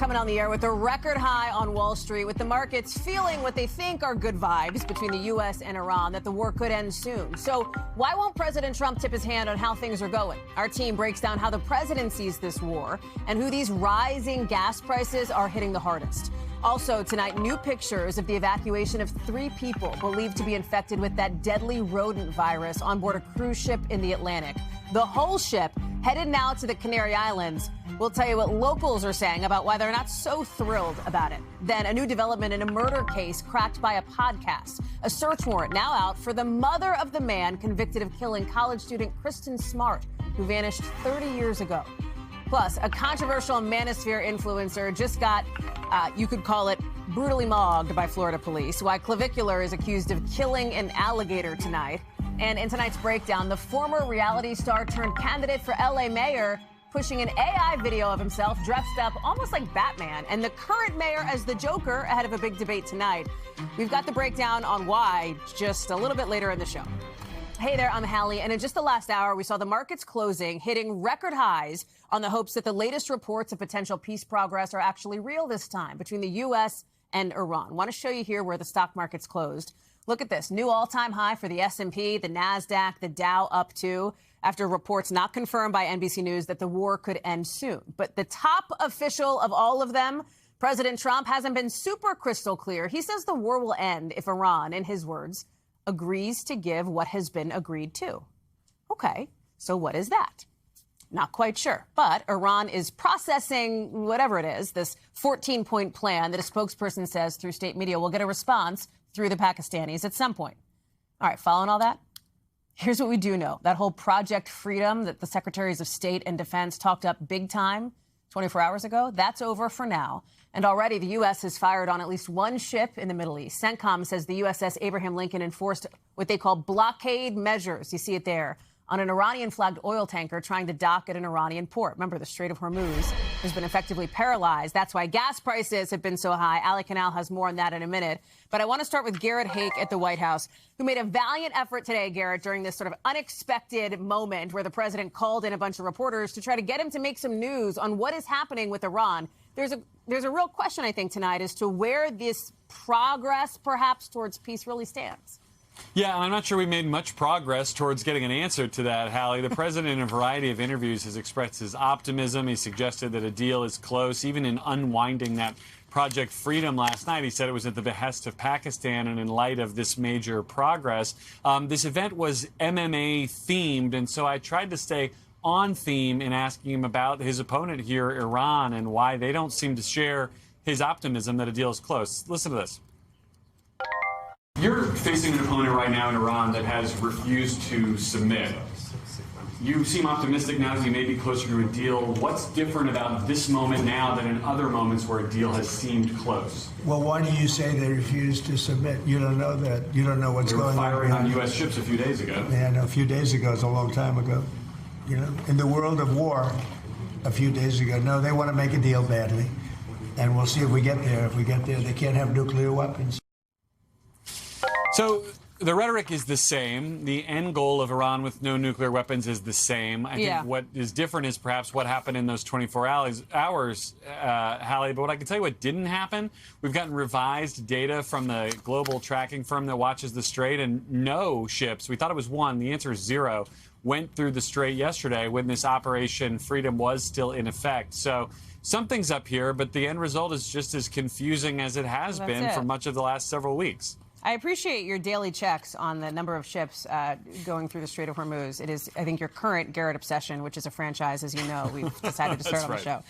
coming on the air with a record high on Wall Street, with the markets feeling what they think are good vibes between the U.S. and Iran, that the war could end soon. So why won't President Trump tip his hand on how things are going? Our team breaks down how the president sees this war and who these rising gas prices are hitting the hardest. Also tonight, new pictures of the evacuation of 3 people believed to be infected with that deadly rodent virus on board a cruise ship in the Atlantic. The whole ship headed now to the Canary Islands. We'll tell you what locals are saying about why they're not so thrilled about it. Then a new development in a murder case cracked by a podcast. A search warrant now out for the mother of the man convicted of killing college student Kristen Smart, who vanished 30 years ago. Plus, a controversial manosphere influencer just got, you could call it, brutally mogged by Florida police. Why Clavicular is accused of killing an alligator tonight. And in tonight's breakdown, the former reality star turned candidate for L.A. mayor pushing an AI video of himself dressed up almost like Batman, and the current mayor as the Joker ahead of a big debate tonight. We've got the breakdown on why just a little bit later in the show. Hey there, I'm Hallie, and in just the last hour, we saw the markets closing, hitting record highs on the hopes that the latest reports of potential peace progress are actually real this time between the U.S. and Iran. I want to show you here where the stock markets closed. Look at this. New all-time high for the S&P, the NASDAQ, the Dow up too, after reports not confirmed by NBC News that the war could end soon. But the top official of all of them, President Trump, hasn't been super crystal clear. He says the war will end if Iran, in his words, agrees to give what has been agreed to. Okay, so what is that? Not quite sure. But Iran is processing whatever it is, this 14-point plan that a spokesperson says through state media will get a response through the Pakistanis at some point. All right, following all that? Here's what we do know. That whole Project Freedom that the Secretaries of State and Defense talked up big time 24 hours ago, that's over for now. And already the U.S. has fired on at least one ship in the Middle East. CENTCOM says the USS Abraham Lincoln enforced what they call blockade measures. You see it there on an Iranian-flagged oil tanker trying to dock at an Iranian port. Remember, the Strait of Hormuz has been effectively paralyzed. That's why gas prices have been so high. Ali Canal has more on that in a minute. But I want to start with Garrett Haake at the White House, who made a valiant effort today, Garrett, during this sort of unexpected moment where the president called in a bunch of reporters to try to get him to make some news on what is happening with Iran. There's a real question, I think, tonight as to where this progress, perhaps, towards peace really stands. Yeah, and I'm not sure we made much progress towards getting an answer to that, Hallie. The president, in a variety of interviews, has expressed his optimism. He suggested that a deal is close. Even in unwinding that Project Freedom last night, he said it was at the behest of Pakistan and in light of this major progress. This event was MMA-themed, and so I tried to stay on theme in asking him about his opponent here, Iran, and why they don't seem to share his optimism that a deal is close. Listen to this. You're facing an opponent right now in Iran that has refused to submit. You seem optimistic now as you may be closer to a deal. What's different about this moment now than in other moments where a deal has seemed close? Well, why do you say they refused to submit? You don't know that. You don't know what's going on. They were firing on U.S. ships a few days ago. Yeah, no, a few days ago is a long time ago. You know, in the world of war, a few days ago. No, they want to make a deal badly. And we'll see if we get there. If we get there, they can't have nuclear weapons. So the rhetoric is the same. The end goal of Iran with no nuclear weapons is the same. I think what is different is perhaps what happened in those 24 hours, Hallie. But what I can tell you what didn't happen, we've gotten revised data from the global tracking firm that watches the Strait, and no ships, we thought it was one, the answer is 0, went through the Strait yesterday when this Operation Freedom was still in effect. So something's up here, but the end result is just as confusing as it has been for much of the last several weeks. I appreciate your daily checks on the number of ships going through the Strait of Hormuz. It is, I think, your current Garrett obsession, which is a franchise, as you know, we've decided to start on the show.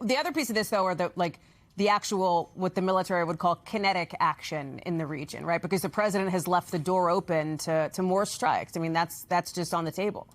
The other piece of this, though, are the actual, what the military would call kinetic action in the region, right? Because the president has left the door open to more strikes. I mean, that's just on the table.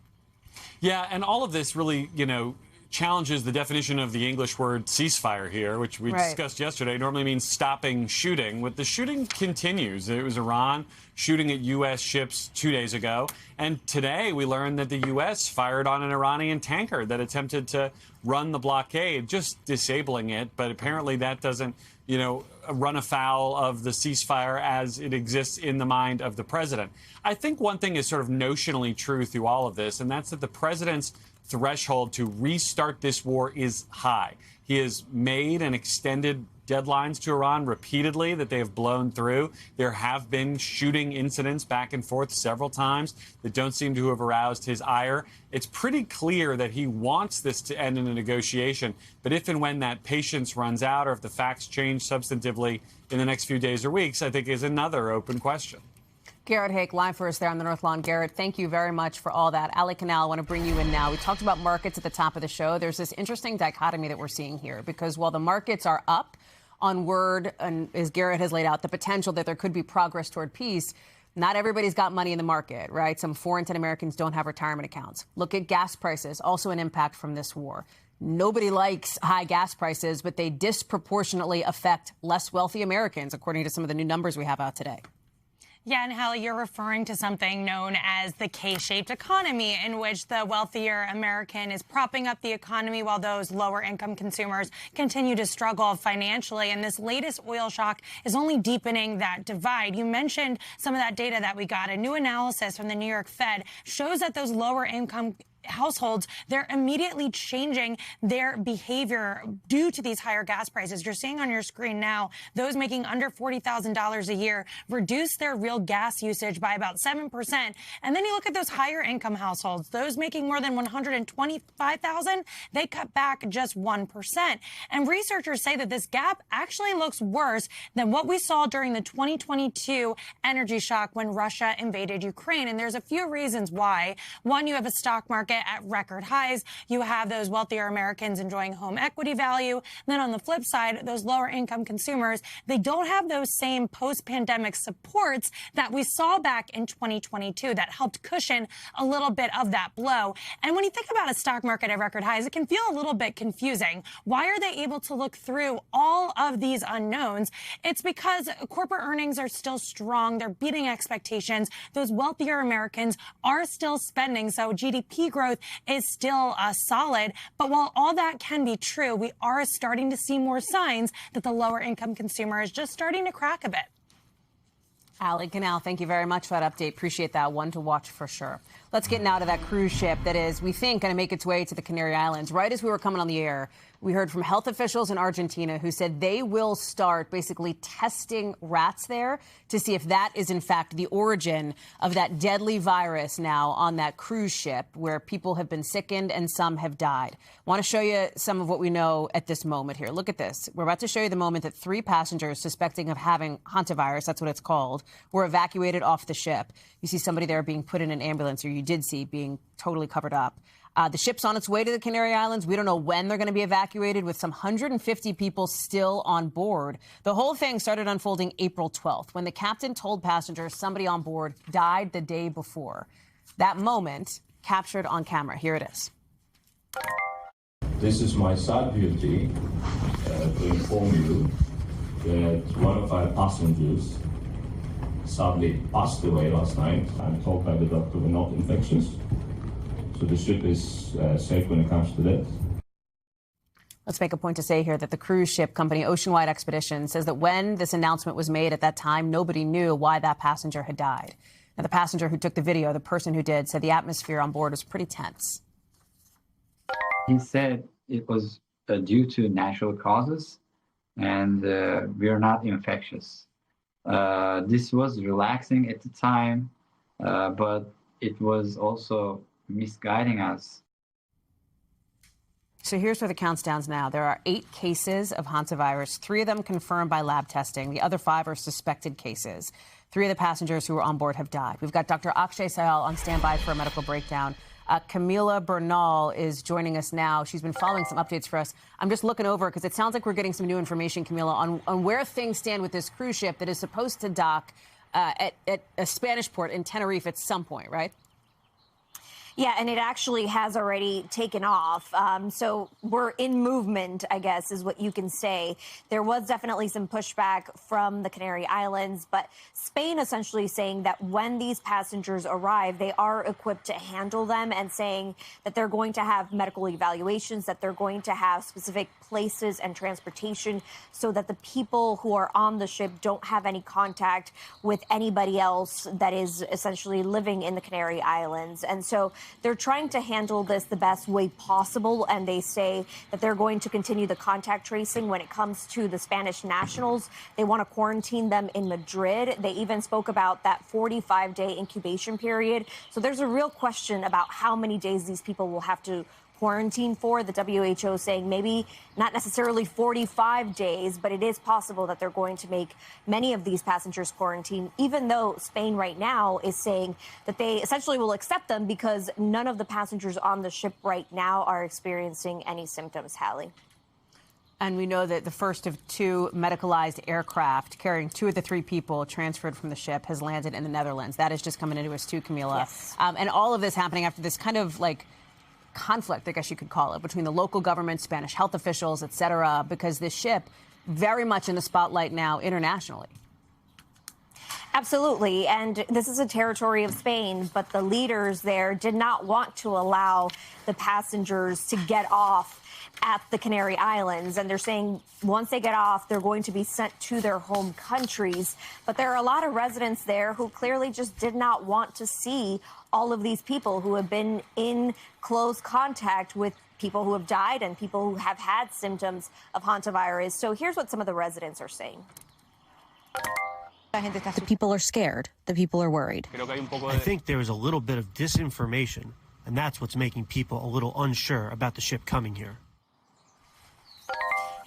Yeah, and all of this really, you know, challenges the definition of the English word ceasefire here, which we discussed yesterday. It normally means stopping shooting. But the shooting continues. It was Iran shooting at U.S. ships 2 days ago. And today we learned that the U.S. fired on an Iranian tanker that attempted to run the blockade, just disabling it. But apparently that doesn't, you know, run afoul of the ceasefire as it exists in the mind of the president. I think one thing is sort of notionally true through all of this, and that's that the president's threshold to restart this war is high. He has made and extended deadlines to Iran repeatedly that they have blown through. There have been shooting incidents back and forth several times that don't seem to have aroused his ire. It's pretty clear that he wants this to end in a negotiation. But if and when that patience runs out, or if the facts change substantively in the next few days or weeks, I think is another open question. Garrett Hake, live for us there on the North Lawn. Garrett, thank you very much for all that. Hallie Canal, I want to bring you in now. We talked about markets at the top of the show. There's this interesting dichotomy that we're seeing here, because while the markets are up on word, and as Garrett has laid out, the potential that there could be progress toward peace, not everybody's got money in the market, right? Some 4 in 10 Americans don't have retirement accounts. Look at gas prices, also an impact from this war. Nobody likes high gas prices, but they disproportionately affect less wealthy Americans, according to some of the new numbers we have out today. Yeah, and Hallie, you're referring to something known as the K-shaped economy, in which the wealthier American is propping up the economy while those lower income consumers continue to struggle financially. And this latest oil shock is only deepening that divide. You mentioned some of that data that we got. A new analysis from the New York Fed shows that those lower income households, they're immediately changing their behavior due to these higher gas prices. You're seeing on your screen now, those making under $40,000 a year reduce their real gas usage by about 7%. And then you look at those higher income households, those making more than $125,000, they cut back just 1%. And researchers say that this gap actually looks worse than what we saw during the 2022 energy shock when Russia invaded Ukraine. And there's a few reasons why. One, you have a stock market at record highs. You have those wealthier Americans enjoying home equity value. Then on the flip side, those lower income consumers, they don't have those same post-pandemic supports that we saw back in 2022 that helped cushion a little bit of that blow. And when you think about a stock market at record highs, it can feel a little bit confusing. Why are they able to look through all of these unknowns? It's because corporate earnings are still strong. They're beating expectations. Those wealthier Americans are still spending. So GDP growth is still solid. But while all that can be true, we are starting to see more signs that the lower income consumer is just starting to crack a bit. Hallie Canal, thank you very much for that update. Appreciate that. One to watch for sure. Let's get now to that cruise ship that is, we think, going to make its way to the Canary Islands. Right as we were coming on the air, we heard from health officials in Argentina who said they will start basically testing rats there to see if that is, in fact, the origin of that deadly virus now on that cruise ship where people have been sickened and some have died. I want to show you some of what we know at this moment here. Look at this. We're about to show you the moment that 3 passengers suspecting of having hantavirus, that's what it's called, were evacuated off the ship. You see somebody there being put in an ambulance, or you did see being totally covered up. The ship's on its way to the Canary Islands. We don't know when they're going to be evacuated, with some 150 people still on board. The whole thing started unfolding April 12th, when the captain told passengers somebody on board died the day before. That moment captured on camera. Here it is. This is my sad duty to inform you that one of our passengers sadly passed away last night. I'm told by the doctor we're not infectious. So the ship is safe when it comes to that. Let's make a point to say here that the cruise ship company Oceanwide Expedition says that when this announcement was made at that time, nobody knew why that passenger had died. Now, the passenger who took the video, the person who did, said the atmosphere on board was pretty tense. He said it was due to natural causes, and we are not infectious. This was relaxing at the time, but it was also misguiding us. So here's where the count stands now. There are 8 cases of hantavirus, 3 of them confirmed by lab testing. The other 5 are suspected cases. 3 of the passengers who were on board have died. We've got Dr. Akshay Sahal on standby for a medical breakdown. Camila Bernal is joining us now. She's been following some updates for us. I'm just looking over because it sounds like we're getting some new information, Camila, on where things stand with this cruise ship that is supposed to dock at a Spanish port in Tenerife at some point, right? Yeah, and it actually has already taken off. So we're in movement, I guess, is what you can say. There was definitely some pushback from the Canary Islands, but Spain essentially saying that when these passengers arrive, they are equipped to handle them, and saying that they're going to have medical evaluations, that they're going to have specific places and transportation so that the people who are on the ship don't have any contact with anybody else that is essentially living in the Canary Islands. And so they're trying to handle this the best way possible, and they say that they're going to continue the contact tracing when it comes to the Spanish nationals. They want to quarantine them in Madrid. They even spoke about that 45-day incubation period. So there's a real question about how many days these people will have to quarantine for. The WHO saying maybe not necessarily 45 days, but it is possible that they're going to make many of these passengers quarantine, even though Spain right now is saying that they essentially will accept them because none of the passengers on the ship right now are experiencing any symptoms, Hallie. And we know that the first of 2 medicalized aircraft carrying 2 of the 3 people transferred from the ship has landed in the Netherlands. That is just coming into us too, Camila. Yes. And all of this happening after this kind of like conflict, I guess you could call it, between the local government, Spanish health officials, et cetera, because this ship very much in the spotlight now internationally. Absolutely. And this is a territory of Spain, but the leaders there did not want to allow the passengers to get off at the Canary Islands. And they're saying once they get off, they're going to be sent to their home countries. But there are a lot of residents there who clearly just did not want to see all of these people who have been in close contact with people who have died and people who have had symptoms of hantavirus. So here's what some of the residents are saying. The people are scared. The people are worried. I think there is a little bit of disinformation, and that's what's making people a little unsure about the ship coming here.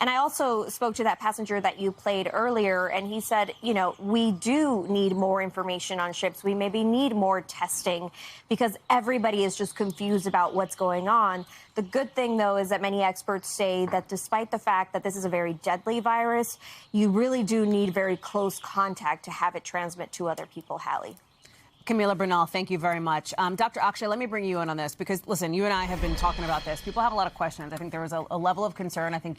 And I also spoke to that passenger that you played earlier, and he said, you know, we do need more information on ships. We maybe need more testing because everybody is just confused about what's going on. The good thing, though, is that many experts say that despite the fact that this is a very deadly virus, you really do need very close contact to have it transmit to other people, Hallie. Camila Bernal, thank you very much. Dr. Akshay, let me bring you in on this because, listen, you and I have been talking about this. People have a lot of questions. I think there was a level of concern. I think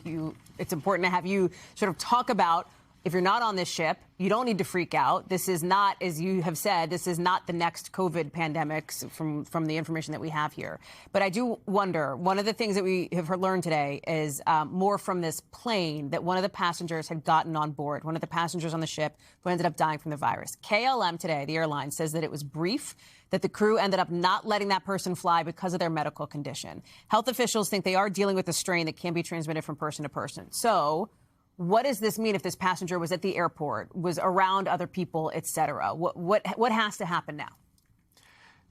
it's important to have you sort of talk about if you're not on this ship, you don't need to freak out. This is not, as you have said, this is not the next COVID pandemic from the information that we have here. But I do wonder, one of the things that we have learned today is more from this plane that one of the passengers had gotten on board, one of the passengers on the ship who ended up dying from the virus. KLM today, the airline, says that it was brief, that the crew ended up not letting that person fly because of their medical condition. Health officials think they are dealing with a strain that can be transmitted from person to person. So what does this mean if this passenger was at the airport, was around other people, et cetera? What has to happen now?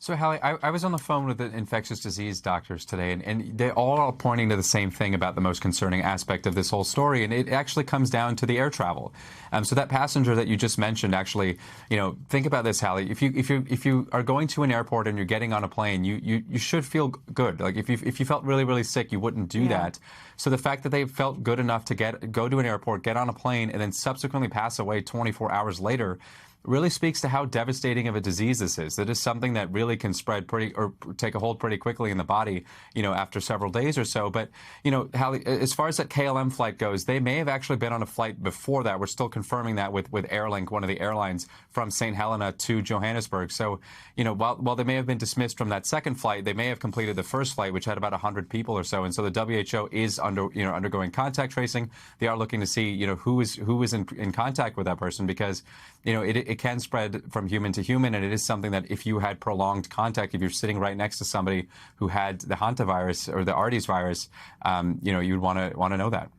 So, Hallie, I was on the phone with the infectious disease doctors today, and they all are pointing to the same thing about the most concerning aspect of this whole story, and it actually comes down to the air travel. So that passenger that you just mentioned, actually, you know, think about this, Hallie. If you are going to an airport and you're getting on a plane, you should feel good. Like if you felt really, really sick, you wouldn't do that. So the fact that they felt good enough to go to an airport, get on a plane, and then subsequently pass away 24 hours later really speaks to how devastating of a disease this is. That is something that really can spread take a hold pretty quickly in the body, you know, after several days or so. But, you know, Hallie, as far as that KLM flight goes, they may have actually been on a flight before that. We're still confirming that with Airlink, one of the airlines from St. Helena to Johannesburg. So, you know, while they may have been dismissed from that second flight, they may have completed the first flight, which had about 100 people or so. And so the WHO is undergoing contact tracing. They are looking to see, you know, who is in contact with that person, because, you know, it can spread from human to human, and it is something that if you had prolonged contact, if you're sitting right next to somebody who had the hantavirus or the Ardis virus, you know, you'd want to know that.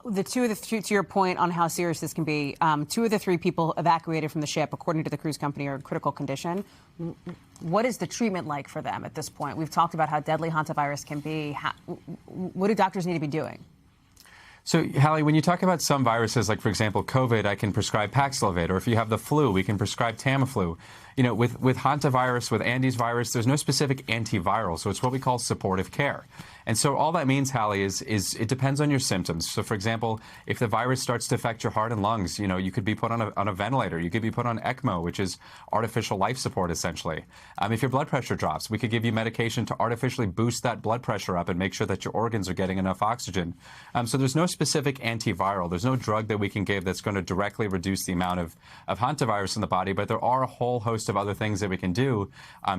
To your point on how serious this can be, 2 of the 3 people evacuated from the ship, according to the cruise company, are in critical condition. What is the treatment like for them at this point? We've talked about how deadly hantavirus can be. What do doctors need to be doing? So, Hallie, when you talk about some viruses, like, for example, COVID, I can prescribe Paxlovid, or if you have the flu, we can prescribe Tamiflu. You know, with hantavirus, with Andes virus, there's no specific antiviral, so it's what we call supportive care. And so all that means, Hallie, is it depends on your symptoms. So, for example, if the virus starts to affect your heart and lungs, you know, you could be put on a ventilator. You could be put on ECMO, which is artificial life support, essentially. If your blood pressure drops, we could give you medication to artificially boost that blood pressure up and make sure that your organs are getting enough oxygen. So there's no specific antiviral. There's no drug that we can give that's going to directly reduce the amount of hantavirus in the body, but there are a whole host of other things that we can do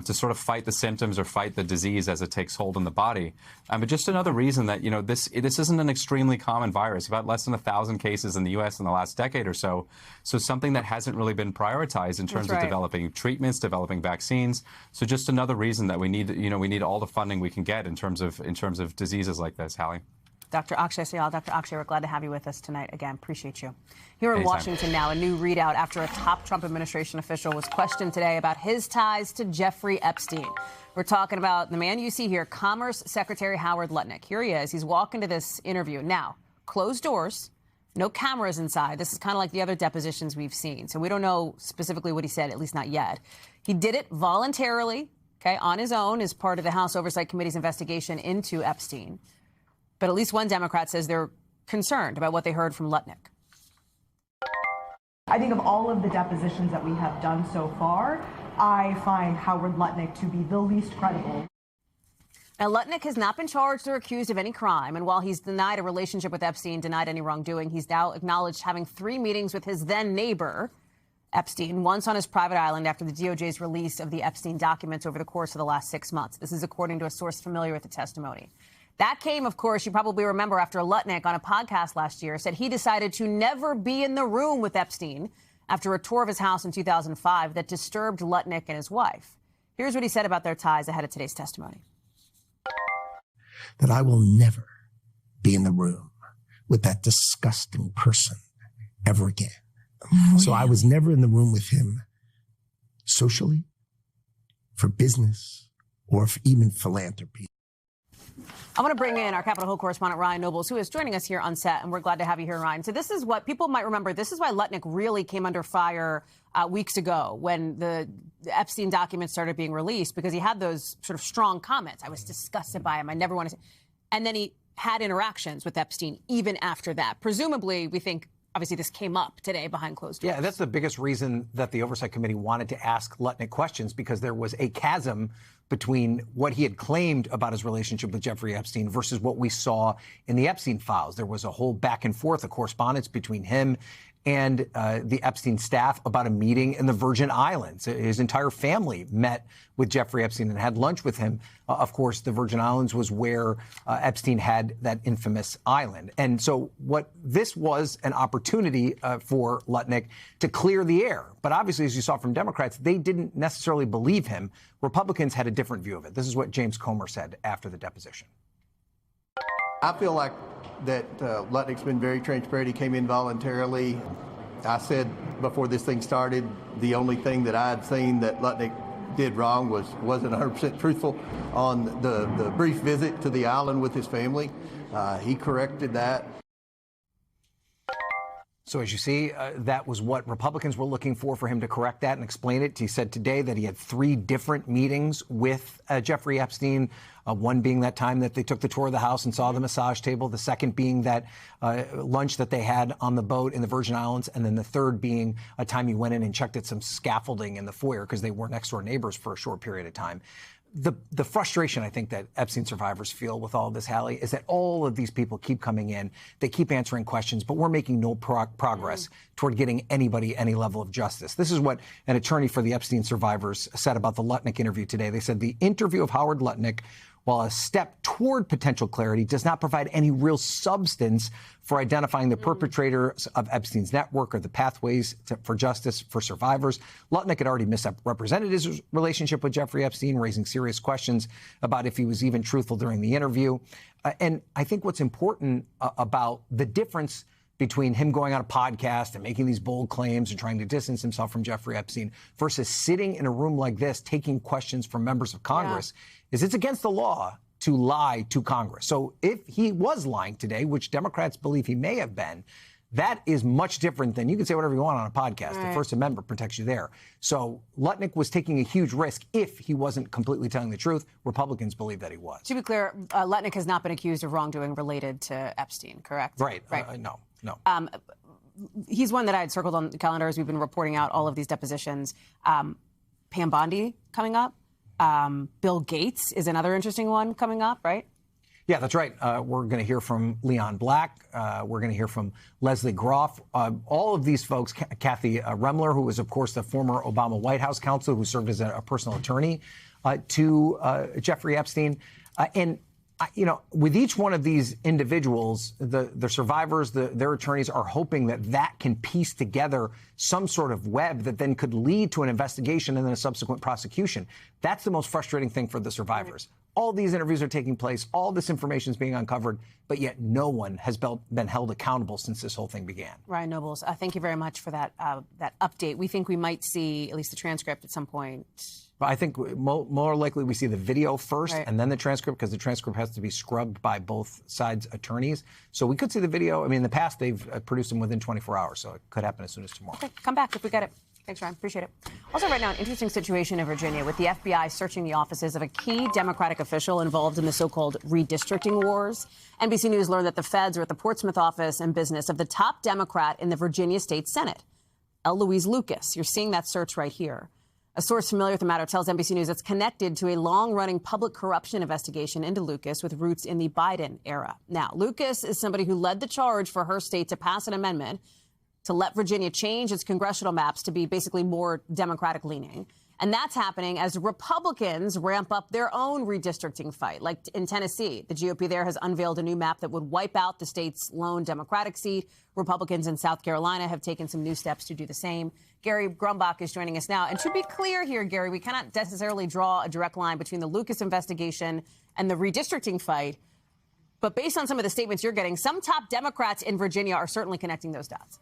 to sort of fight the symptoms or fight the disease as it takes hold in the body. But just another reason that, this isn't an extremely common virus. About less than 1,000 cases in the U.S. in the last decade or so. So something that hasn't really been prioritized in terms of developing treatments, developing vaccines. So just another reason that we need all the funding we can get in terms of diseases like this, Hallie. Dr. Akshay Syal. Dr. Akshay, we're glad to have you with us tonight. Again, appreciate you. Here in Anytime. Washington now, a new readout after a top Trump administration official was questioned today about his ties to Jeffrey Epstein. We're talking about the man you see here, Commerce Secretary Howard Lutnick. Here he is. He's walking to this interview. Now, closed doors, no cameras inside. This is kind of like the other depositions we've seen. So we don't know specifically what he said, at least not yet. He did it voluntarily, on his own as part of the House Oversight Committee's investigation into Epstein. But at least one Democrat says they're concerned about what they heard from Lutnick. I think of all of the depositions that we have done so far, I find Howard Lutnick to be the least credible. Now, Lutnick has not been charged or accused of any crime. And while he's denied a relationship with Epstein, denied any wrongdoing, he's now acknowledged having 3 meetings with his then neighbor, Epstein, once on his private island after the DOJ's release of the Epstein documents over the course of the last 6 months. This is according to a source familiar with the testimony. That came, of course, you probably remember, after Lutnick on a podcast last year said he decided to never be in the room with Epstein after a tour of his house in 2005 that disturbed Lutnick and his wife. Here's what he said about their ties ahead of today's testimony. That I will never be in the room with that disgusting person ever again. So I was never in the room with him socially, for business, or for even philanthropy. I want to bring in our Capitol Hill correspondent, Ryan Nobles, who is joining us here on set, and we're glad to have you here, Ryan. So this is what people might remember. This is why Lutnick really came under fire weeks ago when the Epstein documents started being released, because he had those sort of strong comments. I was disgusted by him. I never wanted to. And then he had interactions with Epstein even after that. Presumably, we think, obviously, this came up today behind closed doors. Yeah, that's the biggest reason that the Oversight Committee wanted to ask Lutnick questions, because there was a chasm between what he had claimed about his relationship with Jeffrey Epstein versus what we saw in the Epstein files. There was a whole back and forth, a correspondence between him and the Epstein staff about a meeting in the Virgin Islands. His entire family met with Jeffrey Epstein and had lunch with him. Of course, the Virgin Islands was where Epstein had that infamous island. And so this was an opportunity for Lutnick to clear the air. But obviously, as you saw from Democrats, they didn't necessarily believe him. Republicans had a different view of it. This is what James Comer said after the deposition. I feel like that Lutnick's been very transparent. He came in voluntarily. I said before this thing started, the only thing that I had seen that Lutnick did wrong wasn't 100% truthful on the brief visit to the island with his family. He corrected that. So as you see, that was what Republicans were looking for him to correct that and explain it. He said today that he had 3 different meetings with Jeffrey Epstein, one being that time that they took the tour of the house and saw the massage table, the second being that lunch that they had on the boat in the Virgin Islands, and then the third being a time he went in and checked at some scaffolding in the foyer because they were next door neighbors for a short period of time. The frustration I think that Epstein survivors feel with all of this, Hallie, is that all of these people keep coming in, they keep answering questions, but we're making no progress toward getting anybody any level of justice. This is what an attorney for the Epstein survivors said about the Lutnick interview today. They said the interview of Howard Lutnick, while a step toward potential clarity, does not provide any real substance for identifying the perpetrators of Epstein's network or the pathways for justice for survivors. Lutnick had already misrepresented his relationship with Jeffrey Epstein, raising serious questions about if he was even truthful during the interview. And I think what's important about the difference between him going on a podcast and making these bold claims and trying to distance himself from Jeffrey Epstein versus sitting in a room like this, taking questions from members of Congress, is it's against the law to lie to Congress. So if he was lying today, which Democrats believe he may have been, that is much different than you can say whatever you want on a podcast. Right. The First Amendment protects you there. So Lutnick was taking a huge risk if he wasn't completely telling the truth. Republicans believe that he was. To be clear, Lutnick has not been accused of wrongdoing related to Epstein, correct? Right. No. He's one that I had circled on the calendar as we've been reporting out all of these depositions. Pam Bondi coming up. Bill Gates is another interesting one coming up, right? Yeah, that's right. We're going to hear from Leon Black. We're going to hear from Leslie Groff. All of these folks, Kathy Remler, who was, of course, the former Obama White House counsel who served as a personal attorney to Jeffrey Epstein. With each one of these individuals, the survivors, their attorneys are hoping that can piece together some sort of web that then could lead to an investigation and then a subsequent prosecution. That's the most frustrating thing for the survivors. All these interviews are taking place. All this information is being uncovered, but yet no one has been held accountable since this whole thing began. Ryan Nobles, thank you very much for that update. We think we might see at least the transcript at some point. I think more likely we see the video first and then the transcript, because the transcript has to be scrubbed by both sides' attorneys. So we could see the video. I mean, in the past, they've produced them within 24 hours, so it could happen as soon as tomorrow. Okay, come back if we get it. Thanks, Ryan. Appreciate it. Also, right now, an interesting situation in Virginia with the FBI searching the offices of a key Democratic official involved in the so-called redistricting wars. NBC News learned that the feds are at the Portsmouth office and business of the top Democrat in the Virginia State Senate, L. Louise Lucas. You're seeing that search right here. A source familiar with the matter tells NBC News it's connected to a long-running public corruption investigation into Lucas with roots in the Biden era. Now, Lucas is somebody who led the charge for her state to pass an amendment to let Virginia change its congressional maps to be basically more Democratic-leaning. And that's happening as Republicans ramp up their own redistricting fight. Like in Tennessee, the GOP there has unveiled a new map that would wipe out the state's lone Democratic seat. Republicans in South Carolina have taken some new steps to do the same. Gary Grumbach is joining us now. And to be clear here, Gary, we cannot necessarily draw a direct line between the Lucas investigation and the redistricting fight. But based on some of the statements you're getting, some top Democrats in Virginia are certainly connecting those dots.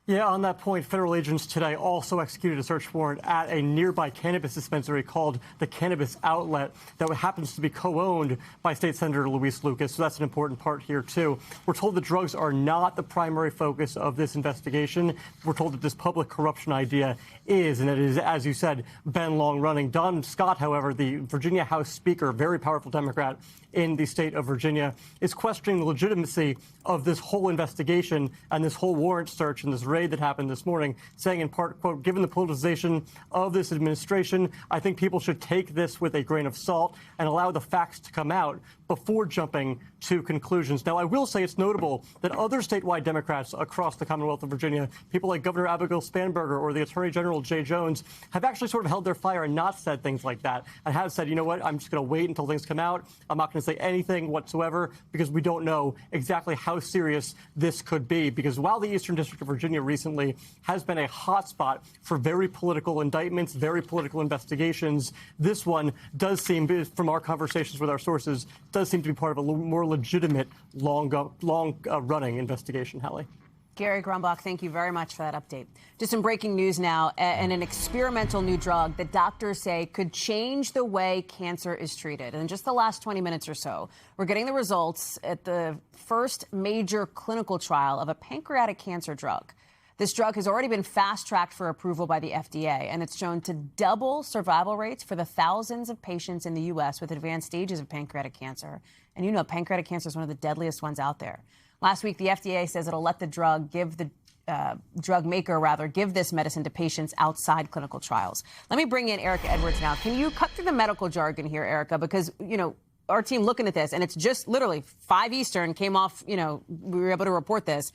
Yeah, on that point, federal agents today also executed a search warrant at a nearby cannabis dispensary called the Cannabis Outlet that happens to be co-owned by State Senator Louise Lucas. So that's an important part here, too. We're told that drugs are not the primary focus of this investigation. We're told that this public corruption idea is, and it is, as you said, been long running. Don Scott, however, the Virginia House Speaker, very powerful Democrat in the state of Virginia, is questioning the legitimacy of this whole investigation and this whole warrant search and this raid that happened this morning, saying in part, quote, given the politicization of this administration, I think people should take this with a grain of salt and allow the facts to come out before jumping to conclusions. Now, I will say it's notable that other statewide Democrats across the Commonwealth of Virginia, people like Governor Abigail Spanberger or the Attorney General Jay Jones, have actually sort of held their fire and not said things like that, and have said, you know what, I'm just going to wait until things come out. I'm not going to say anything whatsoever because we don't know exactly how serious this could be. Because while the Eastern District of Virginia recently has been a hotspot for very political indictments, very political investigations, this one does seem, from our conversations with our sources, does seem to be part of a more legitimate, long-running investigation, Hallie. Gary Grumbach, thank you very much for that update. Just some breaking news now, and an experimental new drug that doctors say could change the way cancer is treated. In just the last 20 minutes or so, we're getting the results at the first major clinical trial of a pancreatic cancer drug. This drug has already been fast-tracked for approval by the FDA, and it's shown to double survival rates for the thousands of patients in the U.S. with advanced stages of pancreatic cancer. And you know, pancreatic cancer is one of the deadliest ones out there. Last week, the FDA says it'll let the drug give this medicine to patients outside clinical trials. Let me bring in Erica Edwards now. Can you cut through the medical jargon here, Erica? Because, you know, our team looking at this, and it's just literally 5 Eastern came off, you know, we were able to report this.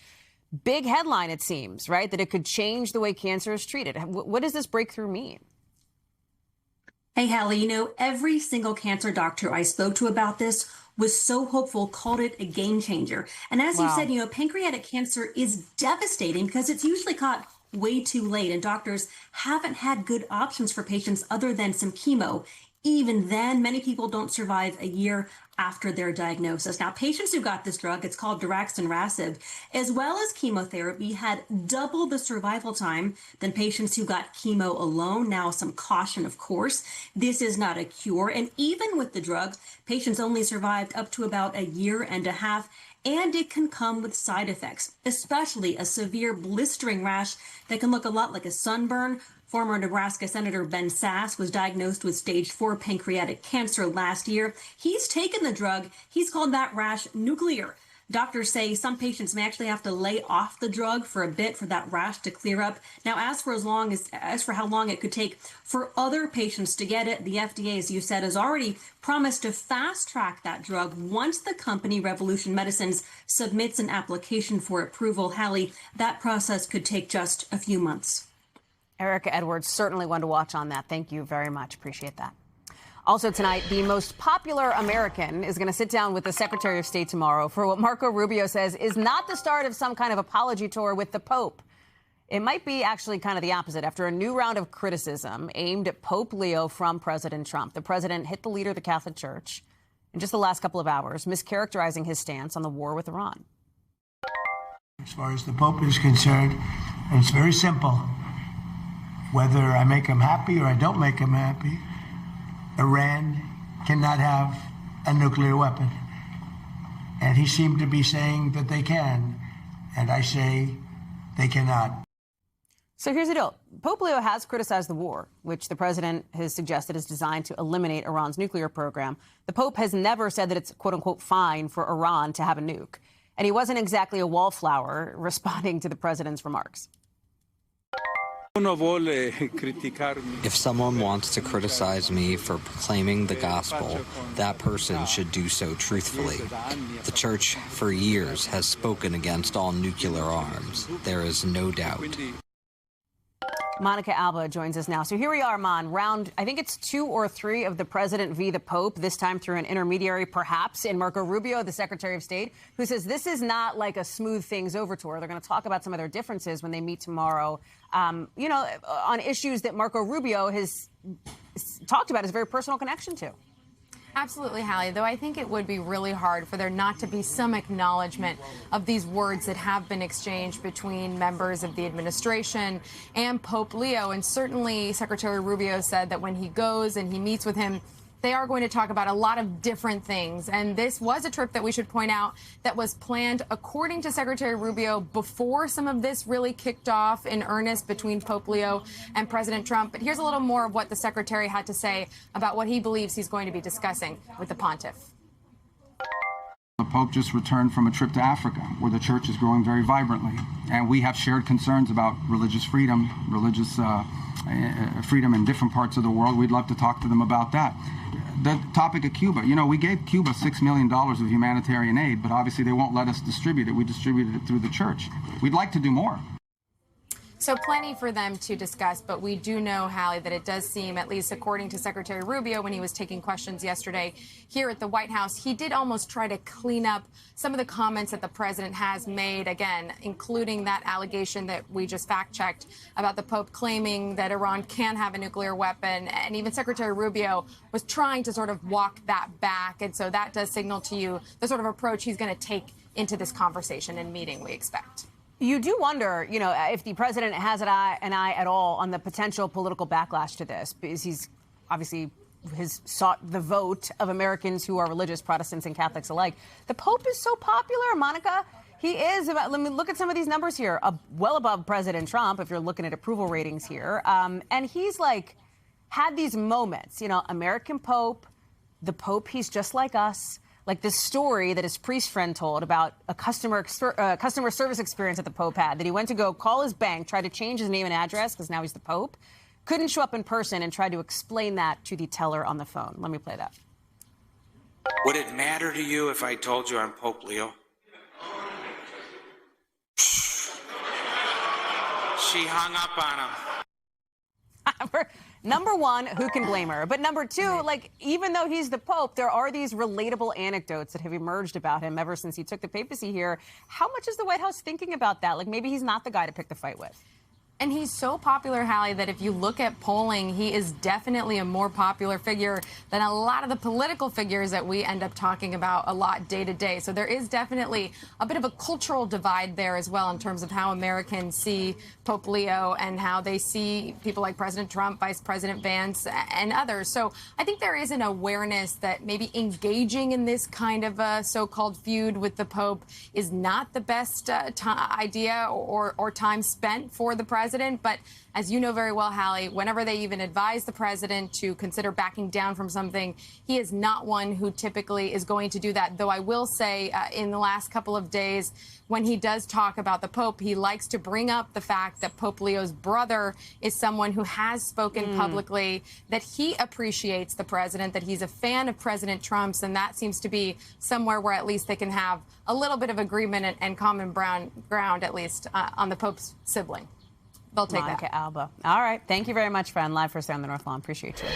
Big headline, it seems, right, that it could change the way cancer is treated. What does this breakthrough mean? Hey, Hallie, you know, every single cancer doctor I spoke to about this was so hopeful, called it a game changer. And as you said, you know, pancreatic cancer is devastating because it's usually caught way too late, and doctors haven't had good options for patients other than some chemo. Even then, many people don't survive a year after their diagnosis. Now, patients who got this drug, it's called daraxonrasib, as well as chemotherapy, had double the survival time than patients who got chemo alone. Now, some caution, of course. This is not a cure. And even with the drug, patients only survived up to about a year and a half. And it can come with side effects, especially a severe blistering rash that can look a lot like a sunburn. Former Nebraska Senator Ben Sasse was diagnosed with stage 4 pancreatic cancer last year. He's taken the drug. He's called that rash nuclear. Doctors say some patients may actually have to lay off the drug for a bit for that rash to clear up. Now, as for how long it could take for other patients to get it, the FDA, as you said, has already promised to fast track that drug once the company Revolution Medicines submits an application for approval. Hallie, that process could take just a few months. Erica Edwards, certainly one to watch on that. Thank you very much. Appreciate that. Also tonight, the most popular American is going to sit down with the Secretary of State tomorrow for what Marco Rubio says is not the start of some kind of apology tour with the Pope. It might be actually kind of the opposite after a new round of criticism aimed at Pope Leo from President Trump. The president hit the leader of the Catholic Church in just the last couple of hours, mischaracterizing his stance on the war with Iran. As far as the Pope is concerned, and it's very simple. Whether I make him happy or I don't make him happy, Iran cannot have a nuclear weapon. And he seemed to be saying that they can, and I say they cannot. So here's the deal. Pope Leo has criticized the war, which the president has suggested is designed to eliminate Iran's nuclear program. The Pope has never said that it's, quote unquote, fine for Iran to have a nuke. And he wasn't exactly a wallflower responding to the president's remarks. If someone wants to criticize me for proclaiming the gospel, that person should do so truthfully. The church for years has spoken against all nuclear arms. There is no doubt. Monica Alba joins us now. So here we are, Mon, round, I think it's 2 or 3 of the president v. the Pope, this time through an intermediary, perhaps, in Marco Rubio, the Secretary of State, who says this is not like a smooth things over tour. They're going to talk about some of their differences when they meet tomorrow, on issues that Marco Rubio has talked about his very personal connection to. Absolutely, Hallie, though I think it would be really hard for there not to be some acknowledgement of these words that have been exchanged between members of the administration and Pope Leo. And certainly Secretary Rubio said that when he goes and he meets with him, they are going to talk about a lot of different things. And this was a trip that we should point out that was planned, according to Secretary Rubio, before some of this really kicked off in earnest between Pope Leo and President Trump. But here's a little more of what the secretary had to say about what he believes he's going to be discussing with the pontiff. The Pope just returned from a trip to Africa, where the church is growing very vibrantly. And we have shared concerns about religious freedom, freedom in different parts of the world. We'd love to talk to them about that. The topic of Cuba, we gave Cuba $6 million of humanitarian aid, but obviously they won't let us distribute it. We distributed it through the church. We'd like to do more. So plenty for them to discuss, but we do know, Hallie, that it does seem, at least according to Secretary Rubio, when he was taking questions yesterday here at the White House, he did almost try to clean up some of the comments that the president has made, again, including that allegation that we just fact-checked about the Pope claiming that Iran can have a nuclear weapon. And even Secretary Rubio was trying to sort of walk that back. And so that does signal to you the sort of approach he's going to take into this conversation and meeting, we expect. You do wonder, if the president has an eye at all on the potential political backlash to this, because he's obviously has sought the vote of Americans who are religious, Protestants and Catholics alike. The Pope is so popular, Monica. He is. Let me look at some of these numbers here. Well above President Trump, if you're looking at approval ratings here. And he's had these moments, American Pope, the Pope, he's just like us. Like this story that his priest friend told about a customer service experience that the Pope had, that he went to go call his bank, tried to change his name and address because now he's the Pope, couldn't show up in person and tried to explain that to the teller on the phone. Let me play that. Would it matter to you if I told you I'm Pope Leo? She hung up on him. Number one, who can blame her? But number two, even though he's the Pope, there are these relatable anecdotes that have emerged about him ever since he took the papacy here. How much is the White House thinking about that? Maybe he's not the guy to pick the fight with. And he's so popular, Hallie, that if you look at polling, he is definitely a more popular figure than a lot of the political figures that we end up talking about a lot day to day. So there is definitely a bit of a cultural divide there as well in terms of how Americans see Pope Leo and how they see people like President Trump, Vice President Vance, and others. So I think there is an awareness that maybe engaging in this kind of a so-called feud with the Pope is not the best idea or time spent for the president. president. But as you know very well, Hallie, whenever they even advise the president to consider backing down from something, he is not one who typically is going to do that. Though I will say in the last couple of days, when he does talk about the Pope, he likes to bring up the fact that Pope Leo's brother is someone who has spoken publicly, that he appreciates the president, that he's a fan of President Trump's, and that seems to be somewhere where at least they can have a little bit of agreement and common ground, at least, on the Pope's sibling. They'll take that. Alba. All right. Thank you very much, friend. Live for us on the North Lawn. Appreciate you.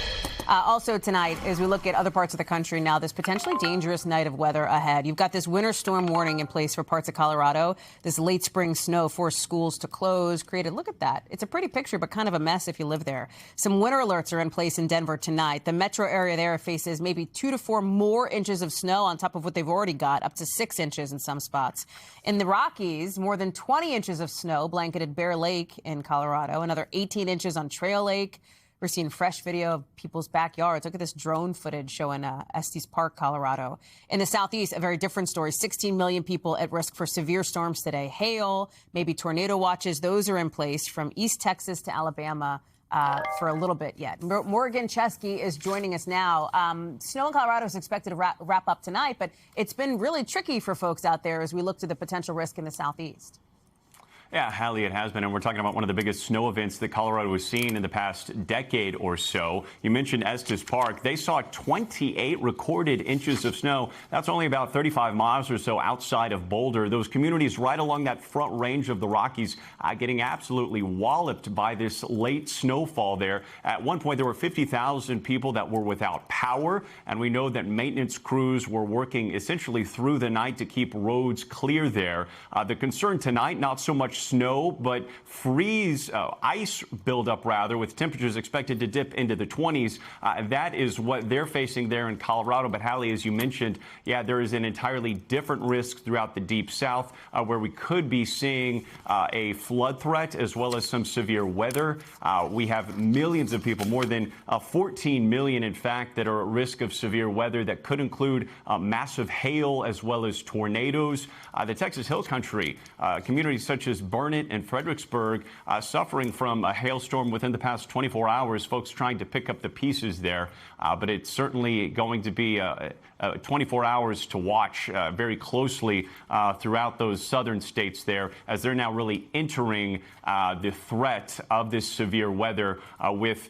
Also tonight, as we look at other parts of the country now, this potentially dangerous night of weather ahead. You've got this winter storm warning in place for parts of Colorado. This late spring snow forced schools to close, created, look at that. It's a pretty picture, but kind of a mess if you live there. Some winter alerts are in place in Denver tonight. The metro area there faces maybe 2 to 4 more inches of snow on top of what they've already got, up to 6 inches in some spots. In the Rockies, more than 20 inches of snow blanketed Bear Lake in Colorado, another 18 inches on Trail Lake. We're seeing fresh video of people's backyards. Look at this drone footage showing Estes Park, Colorado. In the southeast, a very different story. 16 million people at risk for severe storms today. Hail, maybe tornado watches. Those are in place from East Texas to Alabama for a little bit yet. Morgan Chesky is joining us now. Snow in Colorado is expected to wrap up tonight, but it's been really tricky for folks out there as we look to the potential risk in the southeast. Yeah, Hallie, it has been, and we're talking about one of the biggest snow events that Colorado has seen in the past decade or so. You mentioned Estes Park. They saw 28 recorded inches of snow. That's only about 35 miles or so outside of Boulder. Those communities right along that front range of the Rockies getting absolutely walloped by this late snowfall there. At one point, there were 50,000 people that were without power, and we know that maintenance crews were working essentially through the night to keep roads clear there. The concern tonight, not so much snow, but ice buildup rather, with temperatures expected to dip into the 20s. That is what they're facing there in Colorado. But Hallie, as you mentioned, yeah, there is an entirely different risk throughout the deep south where we could be seeing a flood threat as well as some severe weather. We have millions of people, more than 14 million, in fact, that are at risk of severe weather that could include massive hail as well as tornadoes. The Texas Hill Country, communities such as Burnett and Fredericksburg suffering from a hailstorm within the past 24 hours, folks trying to pick up the pieces there. But it's certainly going to be 24 hours to watch very closely throughout those southern states there, as they're now really entering the threat of this severe weather with,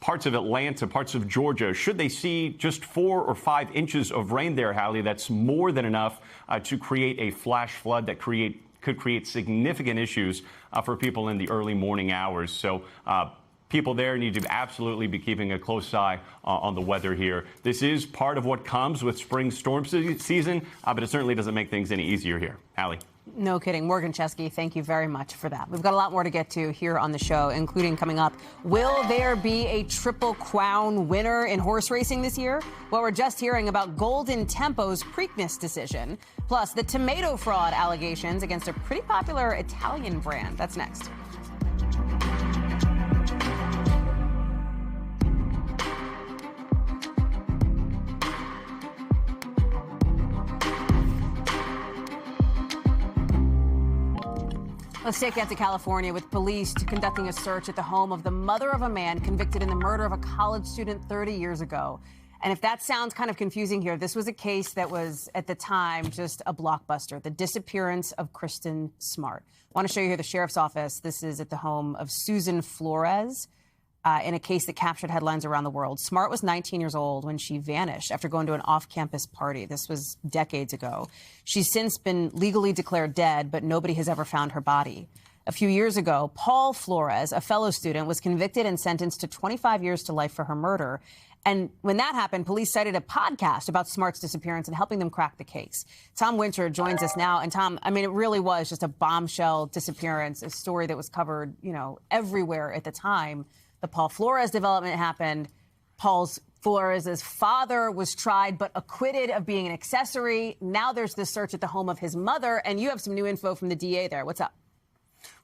parts of Atlanta, parts of Georgia. Should they see just 4 or 5 inches of rain there, Hallie, that's more than enough to create a flash flood that could create significant issues for people in the early morning hours. So people there need to absolutely be keeping a close eye on the weather here. This is part of what comes with spring storm season, but it certainly doesn't make things any easier here. Hallie. No kidding. Morgan Chesky, thank you very much for that. We've got a lot more to get to here on the show, including coming up, will there be a Triple Crown winner in horse racing this year? Well, we're just hearing about Golden Tempo's Preakness decision, plus the tomato fraud allegations against a pretty popular Italian brand. That's next. Let's take it to California with police conducting a search at the home of the mother of a man convicted in the murder of a college student 30 years ago. And if that sounds kind of confusing here, this was a case that was, at the time, just a blockbuster, the disappearance of Kristen Smart. I want to show you here the sheriff's office. This is at the home of Susan Flores. In a case that captured headlines around the world. Smart was 19 years old when she vanished after going to an off-campus party. This was decades ago. She's since been legally declared dead, but nobody has ever found her body. A few years ago, Paul Flores, a fellow student, was convicted and sentenced to 25 years to life for her murder. And when that happened, police cited a podcast about Smart's disappearance and helping them crack the case. Tom Winter joins us now. And Tom, it really was just a bombshell disappearance, a story that was covered, everywhere at the time. The Paul Flores development happened. Flores' father was tried but acquitted of being an accessory. Now there's this search at the home of his mother, and you have some new info from the DA there. What's up?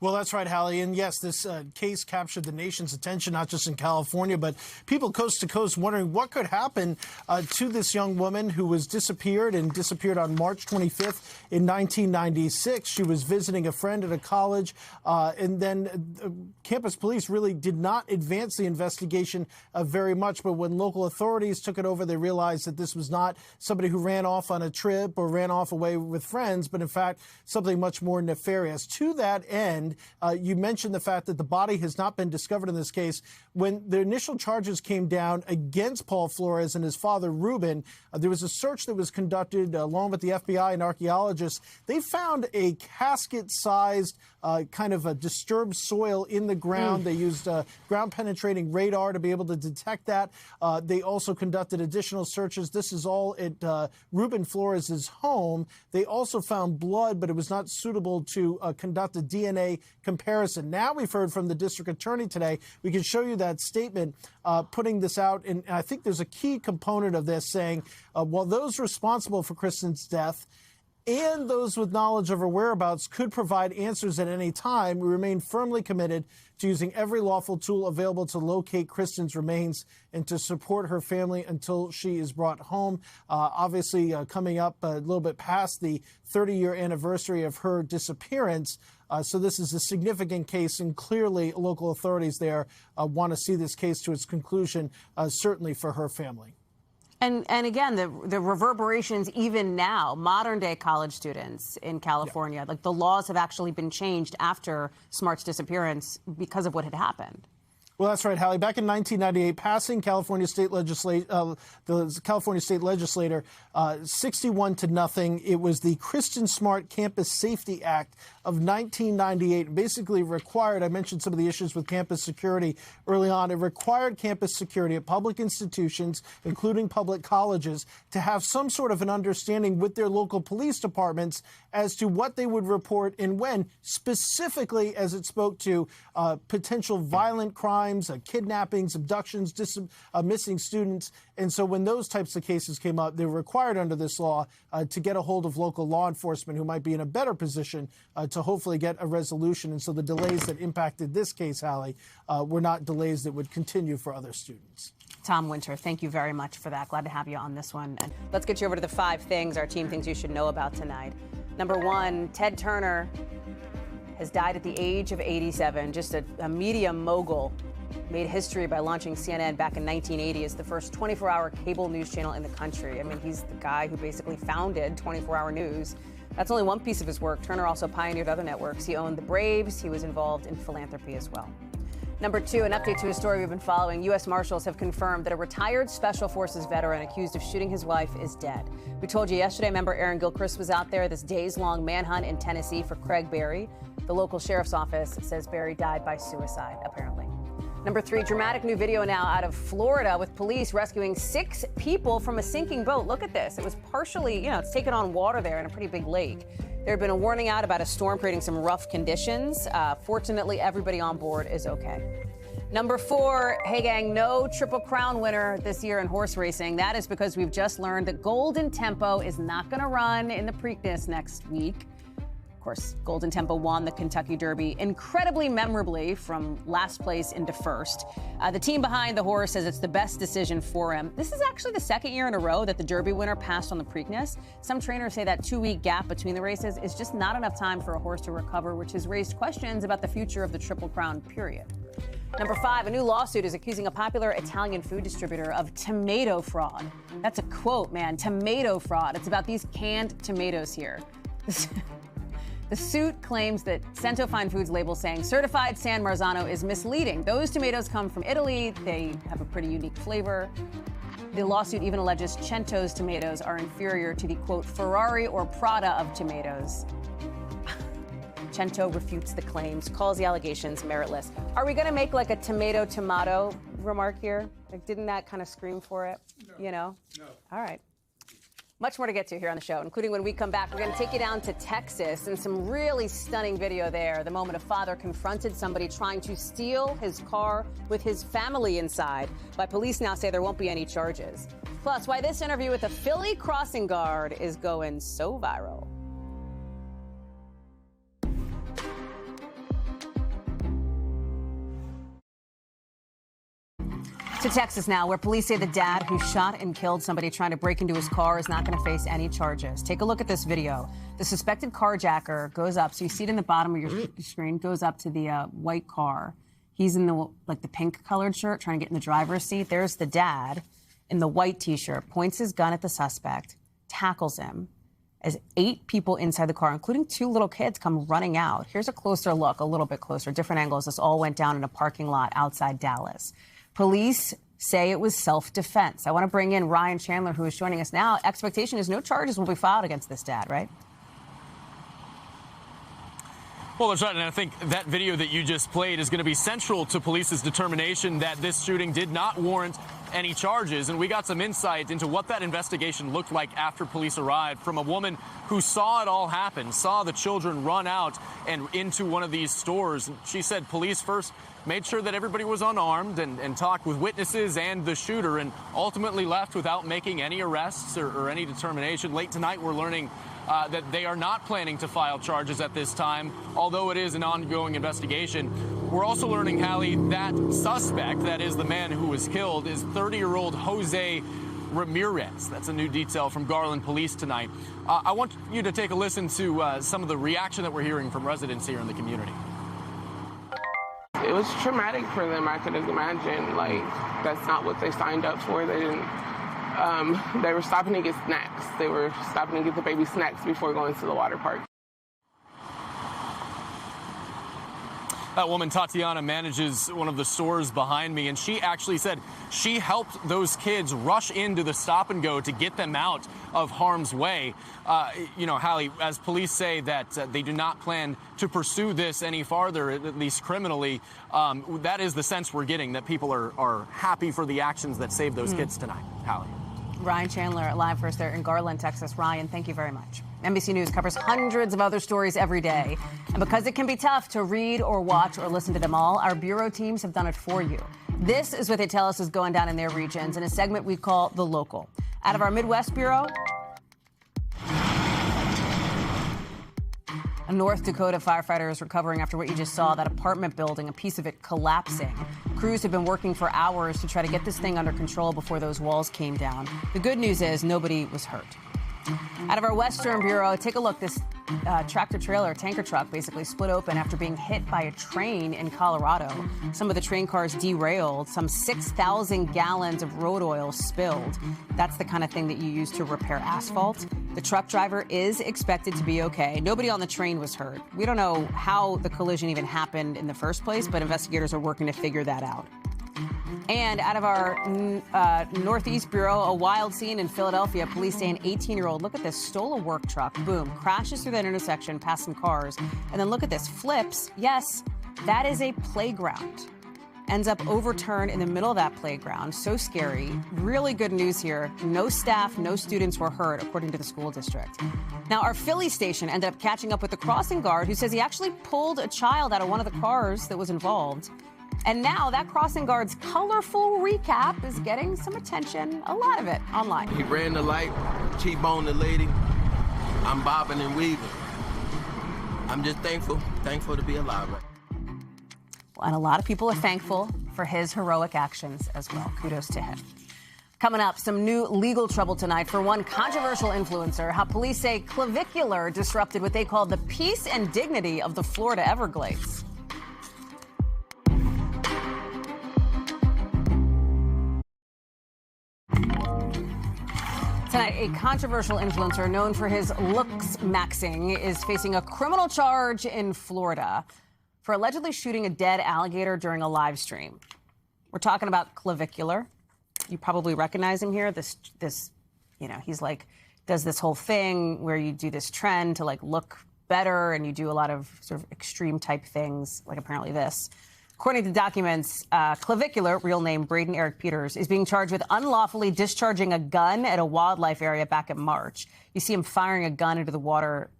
Well, that's right, Hallie. And yes, this case captured the nation's attention, not just in California, but people coast to coast wondering what could happen to this young woman who was disappeared on March 25th in 1996. She was visiting a friend at a college, and then campus police really did not advance the investigation very much. But when local authorities took it over, they realized that this was not somebody who ran off on a trip or ran off away with friends, but in fact, something much more nefarious. To that end, you mentioned the fact that the body has not been discovered in this case. When the initial charges came down against Paul Flores and his father, Ruben, there was a search that was conducted along with the FBI and archaeologists. They found a casket-sized kind of a disturbed soil in the ground. They used ground-penetrating radar to be able to detect that. They also conducted additional searches. This is all at Ruben Flores' home. They also found blood, but it was not suitable to conduct a DNA comparison. Now we've heard from the district attorney today. We can show you that statement putting this out. And I think there's a key component of this saying, while those responsible for Kristen's death and those with knowledge of her whereabouts could provide answers at any time, we remain firmly committed to using every lawful tool available to locate Kristen's remains and to support her family until she is brought home. Obviously, coming up a little bit past the 30-year anniversary of her disappearance. So this is a significant case, and clearly local authorities there want to see this case to its conclusion, certainly for her family. And again, the reverberations even now, modern day college students in California, like the laws have actually been changed after Smart's disappearance because of what had happened. Well, that's right, Hallie. Back in 1998, passing the California state legislator 61-0. It was the Kristen Smart Campus Safety Act of 1998. Basically required, I mentioned some of the issues with campus security early on. It required campus security at public institutions, including public colleges, to have some sort of an understanding with their local police departments as to what they would report and when, specifically as it spoke to potential violent crimes, kidnappings, abductions, missing students. And so when those types of cases came up, they were required under this law to get a hold of local law enforcement who might be in a better position to hopefully get a resolution. And so the delays that impacted this case, Hallie, were not delays that would continue for other students. Tom Winter, thank you very much for that. Glad to have you on this one. And let's get you over to the 5 things our team thinks you should know about tonight. Number 1, Ted Turner has died at the age of 87, just a media mogul. Made history by launching CNN back in 1980 as the first 24-hour cable news channel in the country. I mean, he's the guy who basically founded 24-hour news. That's only one piece of his work. Turner also pioneered other networks. He owned the Braves. He was involved in philanthropy as well. Number 2, an update to a story we've been following. U.S. Marshals have confirmed that a retired Special Forces veteran accused of shooting his wife is dead. We told you yesterday, member Aaron Gilchrist was out there, this days-long manhunt in Tennessee for Craig Berry. The local sheriff's office says Berry died by suicide, apparently. Number 3, dramatic new video now out of Florida with police rescuing 6 people from a sinking boat. Look at this. It was partially, it's taken on water there in a pretty big lake. There had been a warning out about a storm creating some rough conditions. Fortunately, everybody on board is okay. Number 4, hey gang, no Triple Crown winner this year in horse racing. That is because we've just learned that Golden Tempo is not going to run in the Preakness next week. Of course, Golden Tempo won the Kentucky Derby incredibly memorably from last place into first. The team behind the horse says it's the best decision for him. This is actually the second year in a row that the Derby winner passed on the Preakness. Some trainers say that 2-week gap between the races is just not enough time for a horse to recover, which has raised questions about the future of the Triple Crown period. Number 5, a new lawsuit is accusing a popular Italian food distributor of tomato fraud. That's a quote, man, tomato fraud. It's about these canned tomatoes here. The suit claims that Cento Fine Foods label saying certified San Marzano is misleading. Those tomatoes come from Italy. They have a pretty unique flavor. The lawsuit even alleges Cento's tomatoes are inferior to the, quote, Ferrari or Prada of tomatoes. Cento refutes the claims, calls the allegations meritless. Are we going to make like a tomato remark here? Like, didn't that kind of scream for it? No. All right. Much more to get to here on the show, including when we come back. We're going to take you down to Texas and some really stunning video there. The moment a father confronted somebody trying to steal his car with his family inside. But police now say there won't be any charges. Plus, why this interview with a Philly crossing guard is going so viral. To Texas now, where police say the dad who shot and killed somebody trying to break into his car is not going to face any charges. Take a look at this video. The suspected carjacker goes up, so you see it in the bottom of your screen, goes up to the white car. He's in the pink colored shirt, trying to get in the driver's seat. There's the dad in the white T-shirt, points his gun at the suspect, tackles him, as 8 people inside the car, including 2 little kids, come running out. Here's a closer look, a little bit closer, different angles. This all went down in a parking lot outside Dallas. Police say it was self-defense. I want to bring in Ryan Chandler, who is joining us now. Expectation is no charges will be filed against this dad, right? Well, that's right, and I think that video that you just played is going to be central to police's determination that this shooting did not warrant any charges. And we got some insight into what that investigation looked like after police arrived from a woman who saw it all happen, saw the children run out and into one of these stores. She said police first made sure that everybody was unarmed and talked with witnesses and the shooter, and ultimately left without making any arrests or any determination. Late tonight, we're learning that they are not planning to file charges at this time, although it is an ongoing investigation. We're also learning, Hallie, that suspect, that is the man who was killed, is 30-year-old Jose Ramirez. That's a new detail from Garland Police tonight. I want you to take a listen to some of the reaction that we're hearing from residents here in the community. It was traumatic for them, I could imagine. Like, that's not what they signed up for. They didn't. They were stopping to get snacks. They were stopping to get the baby snacks before going to the water park. That woman, Tatiana, manages one of the stores behind me, and she actually said she helped those kids rush into the stop and go to get them out of harm's way. You know, Hallie, as police say that they do not plan to pursue this any farther, at least criminally, that is the sense we're getting, that people are happy for the actions that saved those kids tonight. Hallie. Ryan Chandler live for us there in Garland, Texas. Ryan, thank you very much. NBC News covers hundreds of other stories every day. And because it can be tough to read or watch or listen to them all, our bureau teams have done it for you. This is what they tell us is going down in their regions in a segment we call The Local. Out of our Midwest Bureau, a North Dakota firefighter is recovering after what you just saw, that apartment building, a piece of it collapsing. Crews have been working for hours to try to get this thing under control before those walls came down. The good news is nobody was hurt. Out of our Western Bureau, take a look. This tractor trailer, tanker truck, basically split open after being hit by a train in Colorado. Some of the train cars derailed. Some 6,000 gallons of road oil spilled. That's the kind of thing that you use to repair asphalt. The truck driver is expected to be okay. Nobody on the train was hurt. We don't know how the collision even happened in the first place, but investigators are working to figure that out. And out of our Northeast Bureau, a wild scene in Philadelphia. Police say an 18-year-old, look at this, stole a work truck, boom, crashes through that intersection past some cars. And then look at this, flips. Yes, that is a playground. Ends up overturned in the middle of that playground. So scary. Really good news here. No staff, no students were hurt, according to the school district. Now, our Philly station ended up catching up with the crossing guard, who says he actually pulled a child out of one of the cars that was involved. And now that crossing guard's colorful recap is getting some attention, a lot of it, online. He ran the light, T-boned the lady. I'm bobbing and weaving. I'm just thankful to be alive. And a lot of people are thankful for his heroic actions as well. Kudos to him. Coming up, some new legal trouble tonight for one controversial influencer. How police say clavicular disrupted what they call the peace and dignity of the Florida Everglades. Tonight, a controversial influencer known for his looks maxing is facing a criminal charge in Florida for allegedly shooting a dead alligator during a live stream. We're talking about Clavicular. You probably recognize him here. This, you know, he's like, does this whole thing where you do this trend to like look better and you do a lot of sort of extreme type things, like apparently this. According to documents, Clavicular, real name Braden Eric Peters, is being charged with unlawfully discharging a gun at a wildlife area back in March. You see him firing a gun into the water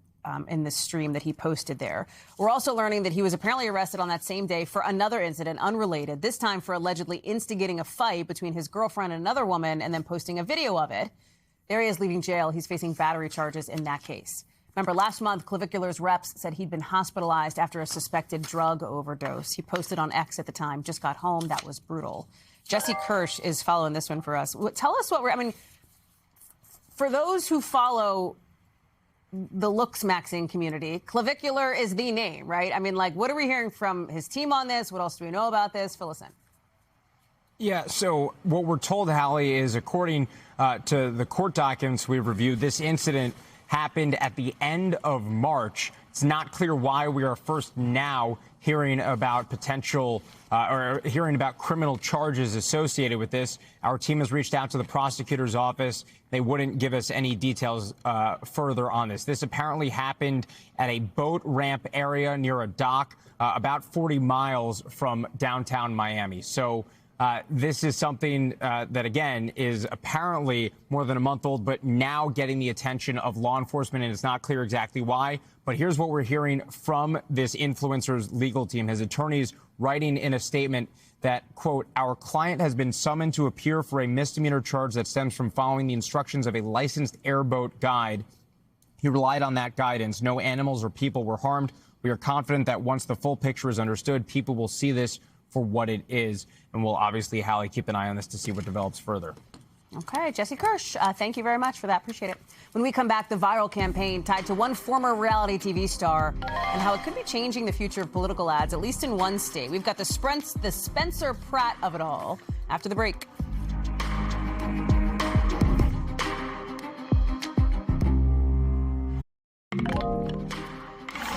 in the stream that he posted there. We're also learning that he was apparently arrested on that same day for another incident unrelated, this time for allegedly instigating a fight between his girlfriend and another woman and then posting a video of it. There he is leaving jail. He's facing battery charges in that case. Remember, last month, Clavicular's reps said he'd been hospitalized after a suspected drug overdose. He posted on X at the time, just got home. That was brutal. Jesse Kirsch is following this one for us. Tell us what I mean, for those who follow the looks-maxing community, clavicular is the name, right? I mean, like, what are we hearing from his team on this? What else do we know about this? Fill us in. Yeah, so what we're told, Hallie, is according to the court documents we've reviewed, this incident happened at the end of March. It's not clear why we are first now hearing about potential or hearing about criminal charges associated with this. Our team has reached out to the prosecutor's office. They wouldn't give us any details further on this. This apparently happened at a boat ramp area near a dock about 40 miles from downtown Miami. So this is something that, again, is apparently more than a month old, but now getting the attention of law enforcement, and it's not clear exactly why. But here's what we're hearing from this influencer's legal team. His attorneys writing in a statement that, quote, our client has been summoned to appear for a misdemeanor charge that stems from following the instructions of a licensed airboat guide. He relied on that guidance. No animals or people were harmed. We are confident that once the full picture is understood, people will see this for what it is. And we'll obviously, Hallie, keep an eye on this to see what develops further. Okay, Jesse Kirsch, thank you very much for that. Appreciate it. When we come back, the viral campaign tied to one former reality TV star and how it could be changing the future of political ads, at least in one state. We've got the Spencer Pratt of it all after the break.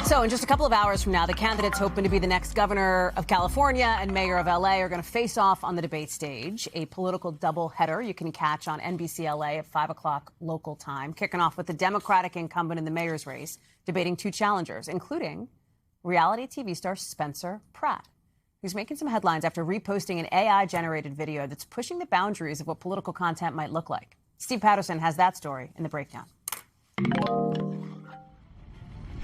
So in just a couple of hours from now, the candidates hoping to be the next governor of California and mayor of LA are going to face off on the debate stage. A political doubleheader you can catch on NBC LA at 5 o'clock local time, kicking off with the Democratic incumbent in the mayor's race, debating two challengers, including reality TV star Spencer Pratt, who's making some headlines after reposting an AI-generated video that's pushing the boundaries of what political content might look like. Steve Patterson has that story in the breakdown.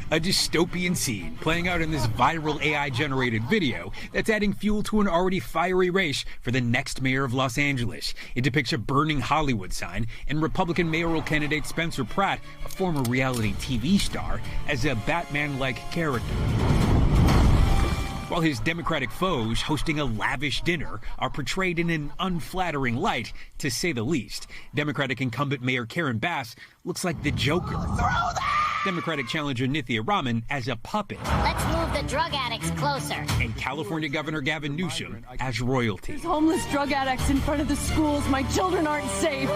A dystopian scene playing out in this viral AI-generated video that's adding fuel to an already fiery race for the next mayor of Los Angeles. It depicts a burning Hollywood sign and Republican mayoral candidate Spencer Pratt, a former reality TV star, as a Batman-like character. While his Democratic foes hosting a lavish dinner are portrayed in an unflattering light, to say the least. Democratic incumbent Mayor Karen Bass looks like the Joker. Democratic challenger Nithya Raman as a puppet. Let's move the drug addicts closer. And California Governor Gavin Newsom as royalty. There's homeless drug addicts in front of the schools. My children aren't safe.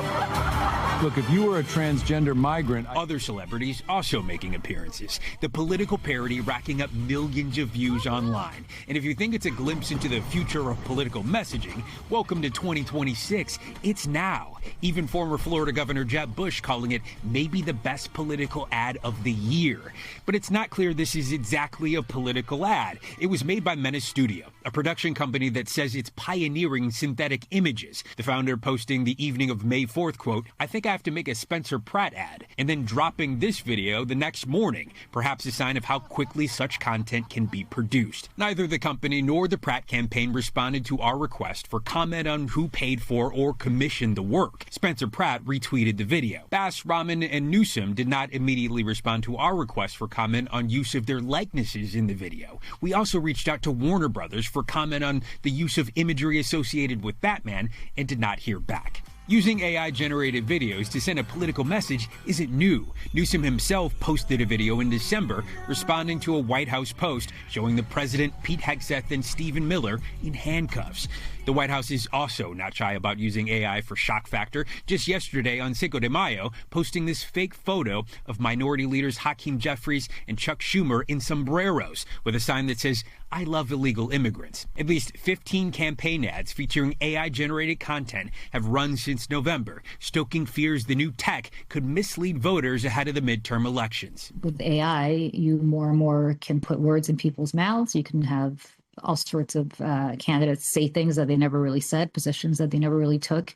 Look, if you were a transgender migrant... Other celebrities also making appearances. The political parody racking up millions of views online. And if you think it's a glimpse into the future of political messaging, welcome to 2026. It's now. Even former Florida Governor Jeb Bush calling it maybe the best political ad of the year. But it's not clear this is exactly a political ad. It was made by Menace Studio, a production company that says it's pioneering synthetic images. The founder posting the evening of May 4th, quote, I think I have to make a Spencer Pratt ad, and then dropping this video the next morning, perhaps a sign of how quickly such content can be produced. Neither the company nor the Pratt campaign responded to our request for comment on who paid for or commissioned the work. Spencer Pratt retweeted the video. Bass, Raman, and Newsom did not immediately respond to our request for comment on use of their likenesses in the video. We also reached out to Warner Brothers for comment on the use of imagery associated with Batman and did not hear back. Using AI-generated videos to send a political message isn't new. Newsom himself posted a video in December responding to a White House post showing the president, Pete Hegseth, and Stephen Miller in handcuffs. The White House is also not shy about using AI for shock factor. Just yesterday on Cinco de Mayo, posting this fake photo of minority leaders Hakeem Jeffries and Chuck Schumer in sombreros with a sign that says, I love illegal immigrants. At least 15 campaign ads featuring AI-generated content have run since November, stoking fears the new tech could mislead voters ahead of the midterm elections. With AI, you more and more can put words in people's mouths. You can have all sorts of candidates say things that they never really said, positions that they never really took.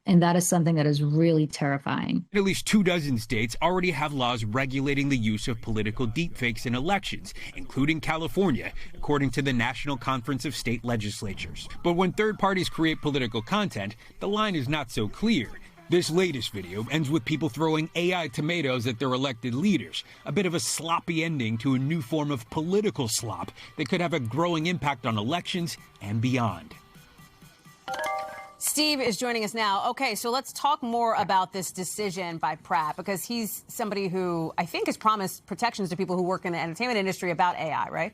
And that is something that is really terrifying. At least 24 states already have laws regulating the use of political deepfakes in elections, including California, according to the National Conference of State Legislatures. But when third parties create political content, the line is not so clear. This latest video ends with people throwing AI tomatoes at their elected leaders, a bit of a sloppy ending to a new form of political slop that could have a growing impact on elections and beyond. Steve is joining us now. Okay, so let's talk more about this decision by Pratt, because he's somebody who I think has promised protections to people who work in the entertainment industry about AI, right?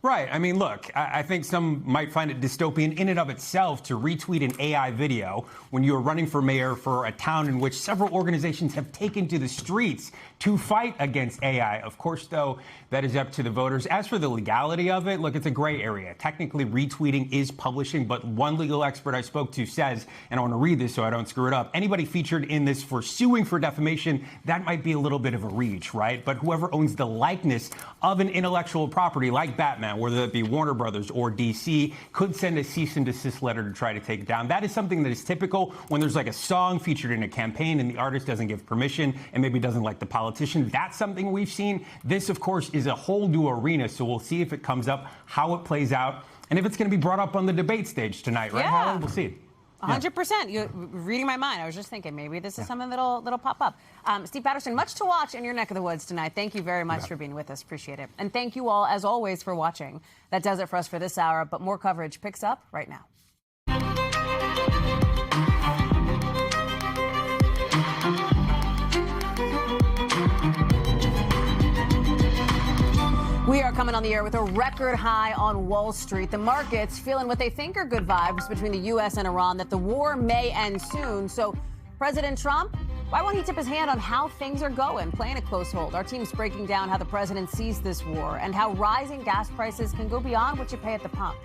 Right. I mean, look, I think some might find it dystopian in and of itself to retweet an AI video when you're running for mayor for a town in which several organizations have taken to the streets to fight against AI. Of course, though, that is up to the voters. As for the legality of it, look, it's a gray area. Technically, retweeting is publishing, but one legal expert I spoke to says, and I want to read this so I don't screw it up, anybody featured in this for suing for defamation, that might be a little bit of a reach, right? But whoever owns the likeness of an intellectual property like Batman, whether it be Warner Brothers or DC, could send a cease and desist letter to try to take it down. That is something that is typical when there's like a song featured in a campaign and the artist doesn't give permission and maybe doesn't like the politician. That's something we've seen. This, of course, is a whole new arena, so we'll see if it comes up, how it plays out, and if it's going to be brought up on the debate stage tonight, right, Yeah. Hallie? We'll see. 100%. You're reading my mind. I was just thinking maybe this is something that'll pop up. Steve Patterson, much to watch in your neck of the woods tonight. Thank you very much for being with us. Appreciate it. And thank you all, as always, for watching. That does it for us for this hour, but more coverage picks up right now. We are coming on the air with a record high on Wall Street. The markets feeling what they think are good vibes between the U.S. and Iran, that the war may end soon. So President Trump, why won't he tip his hand on how things are going? Playing a close hold. Our team's breaking down how the president sees this war and how rising gas prices can go beyond what you pay at the pump.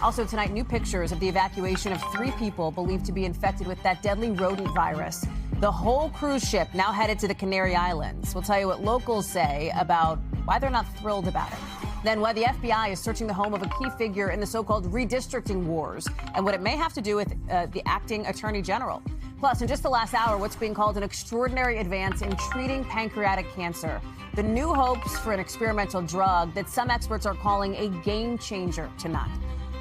Also tonight, new pictures of the evacuation of 3 people believed to be infected with that deadly rodent virus. The whole cruise ship now headed to the Canary Islands. We'll tell you what locals say about why they're not thrilled about it. Then why the FBI is searching the home of a key figure in the so-called redistricting wars and what it may have to do with the acting attorney general. Plus, in just the last hour, what's being called an extraordinary advance in treating pancreatic cancer. The new hopes for an experimental drug that some experts are calling a game changer tonight.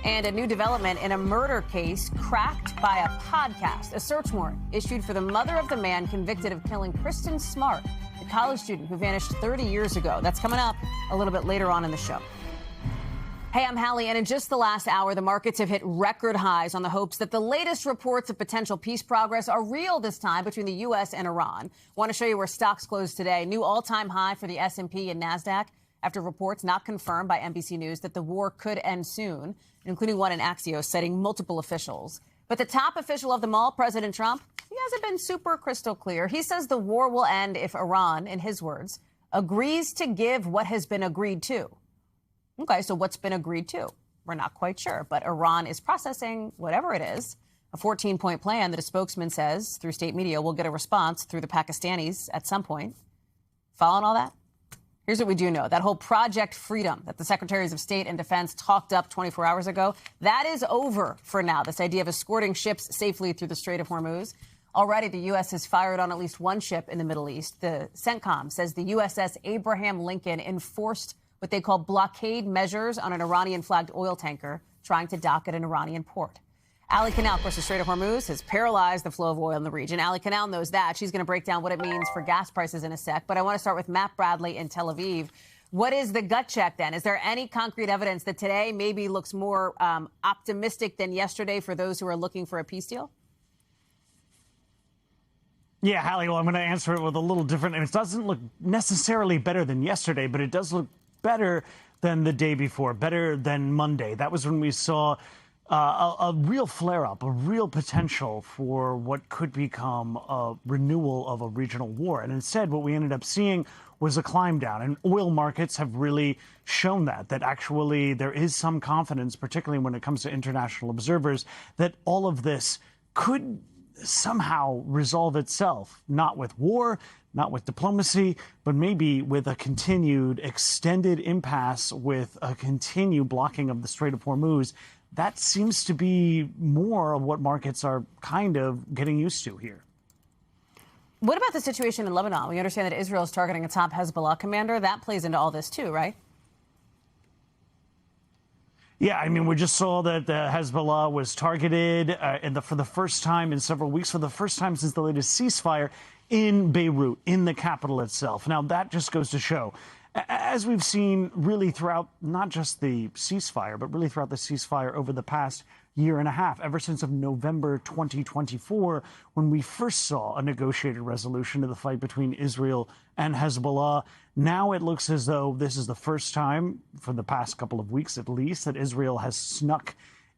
And a new development in a murder case cracked by a podcast. A search warrant issued for the mother of the man convicted of killing Kristen Smart, the college student who vanished 30 years ago. That's coming up a little bit later on in the show. Hey, I'm Hallie, and in just the last hour, the markets have hit record highs on the hopes that the latest reports of potential peace progress are real this time between the U.S. and Iran. Want to show you where stocks closed today. New all-time high for the S&P and NASDAQ after reports not confirmed by NBC News that the war could end soon, including one in Axios citing multiple officials. But the top official of them all, President Trump, he hasn't been super crystal clear. He says the war will end if Iran, in his words, agrees to give what has been agreed to. Okay, so what's been agreed to? We're not quite sure, but Iran is processing whatever it is, a 14-point plan that a spokesman says through state media will get a response through the Pakistanis at some point. Following all that? Here's what we do know. That whole Project Freedom that the Secretaries of State and Defense talked up 24 hours ago, that is over for now. This idea of escorting ships safely through the Strait of Hormuz. Already, the U.S. has fired on at least one ship in the Middle East. The CENTCOM says the USS Abraham Lincoln enforced what they call blockade measures on an Iranian-flagged oil tanker trying to dock at an Iranian port. Ali Canal, of course, the Strait of Hormuz has paralyzed the flow of oil in the region. Ali Canal knows that. She's going to break down what it means for gas prices in a sec. But I want to start with Matt Bradley in Tel Aviv. What is the gut check then? Is there any concrete evidence that today maybe looks more optimistic than yesterday for those who are looking for a peace deal? Yeah, Hallie, well, I'm going to answer it with a little different. And it doesn't look necessarily better than yesterday, but it does look better than the day before, better than Monday. That was when we saw a real flare-up, a real potential for what could become a renewal of a regional war. And instead, what we ended up seeing was a climb down. And oil markets have really shown that actually there is some confidence, particularly when it comes to international observers, that all of this could somehow resolve itself, not with war, not with diplomacy, but maybe with a continued extended impasse, with a continued blocking of the Strait of Hormuz. That seems to be more of what markets are kind of getting used to here. What about the situation in Lebanon? We understand that Israel is targeting a top Hezbollah commander. That plays into all this too, right? Yeah, I mean, we just saw that Hezbollah was targeted for the first time in several weeks, for the first time since the latest ceasefire in Beirut, in the capital itself. Now, that just goes to show, as we've seen really throughout not just the ceasefire, but really throughout the ceasefire over the past year and a half, ever since of November 2024, when we first saw a negotiated resolution to the fight between Israel and Hezbollah. Now it looks as though this is the first time, for the past couple of weeks at least, that Israel has snuck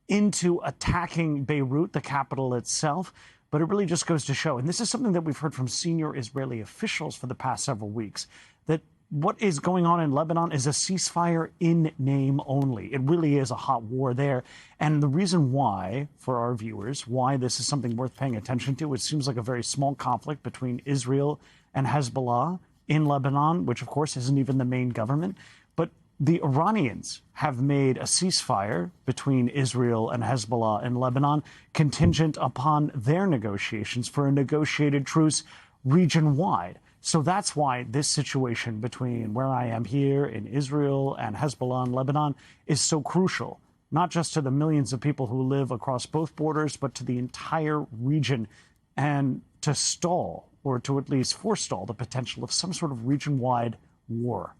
into attacking Beirut, the capital itself. But it really just goes to show, and this is something that we've heard from senior Israeli officials for the past several weeks, that what is going on in Lebanon is a ceasefire in name only. It really is a hot war there. And the reason why, for our viewers, why this is something worth paying attention to, it seems like a very small conflict between Israel and Hezbollah in Lebanon, which of course isn't even the main government. But the Iranians have made a ceasefire between Israel and Hezbollah in Lebanon contingent upon their negotiations for a negotiated truce region-wide. So that's why this situation between where I am here in Israel and Hezbollah in Lebanon is so crucial, not just to the millions of people who live across both borders, but to the entire region, and to stall, or to at least forestall, the potential of some sort of region-wide war.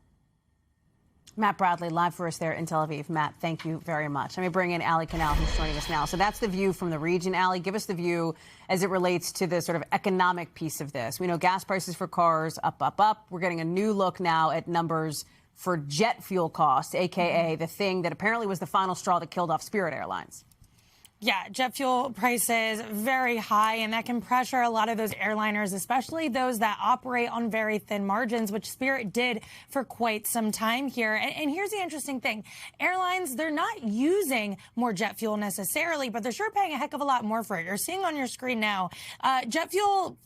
Matt Bradley, live for us there in Tel Aviv. Matt, thank you very much. Let me bring in Hallie Canal, who's joining us now. So that's the view from the region. Hallie, give us the view as it relates to the sort of economic piece of this. We know gas prices for cars up, up, up. We're getting a new look now at numbers for jet fuel costs, a.k.a. the thing that apparently was the final straw that killed off Spirit Airlines. Yeah, jet fuel prices very high, and that can pressure a lot of those airliners, especially those that operate on very thin margins, which Spirit did for quite some time here. And here's the interesting thing. Airlines, they're not using more jet fuel necessarily, but they're sure paying a heck of a lot more for it. You're seeing on your screen now, jet fuel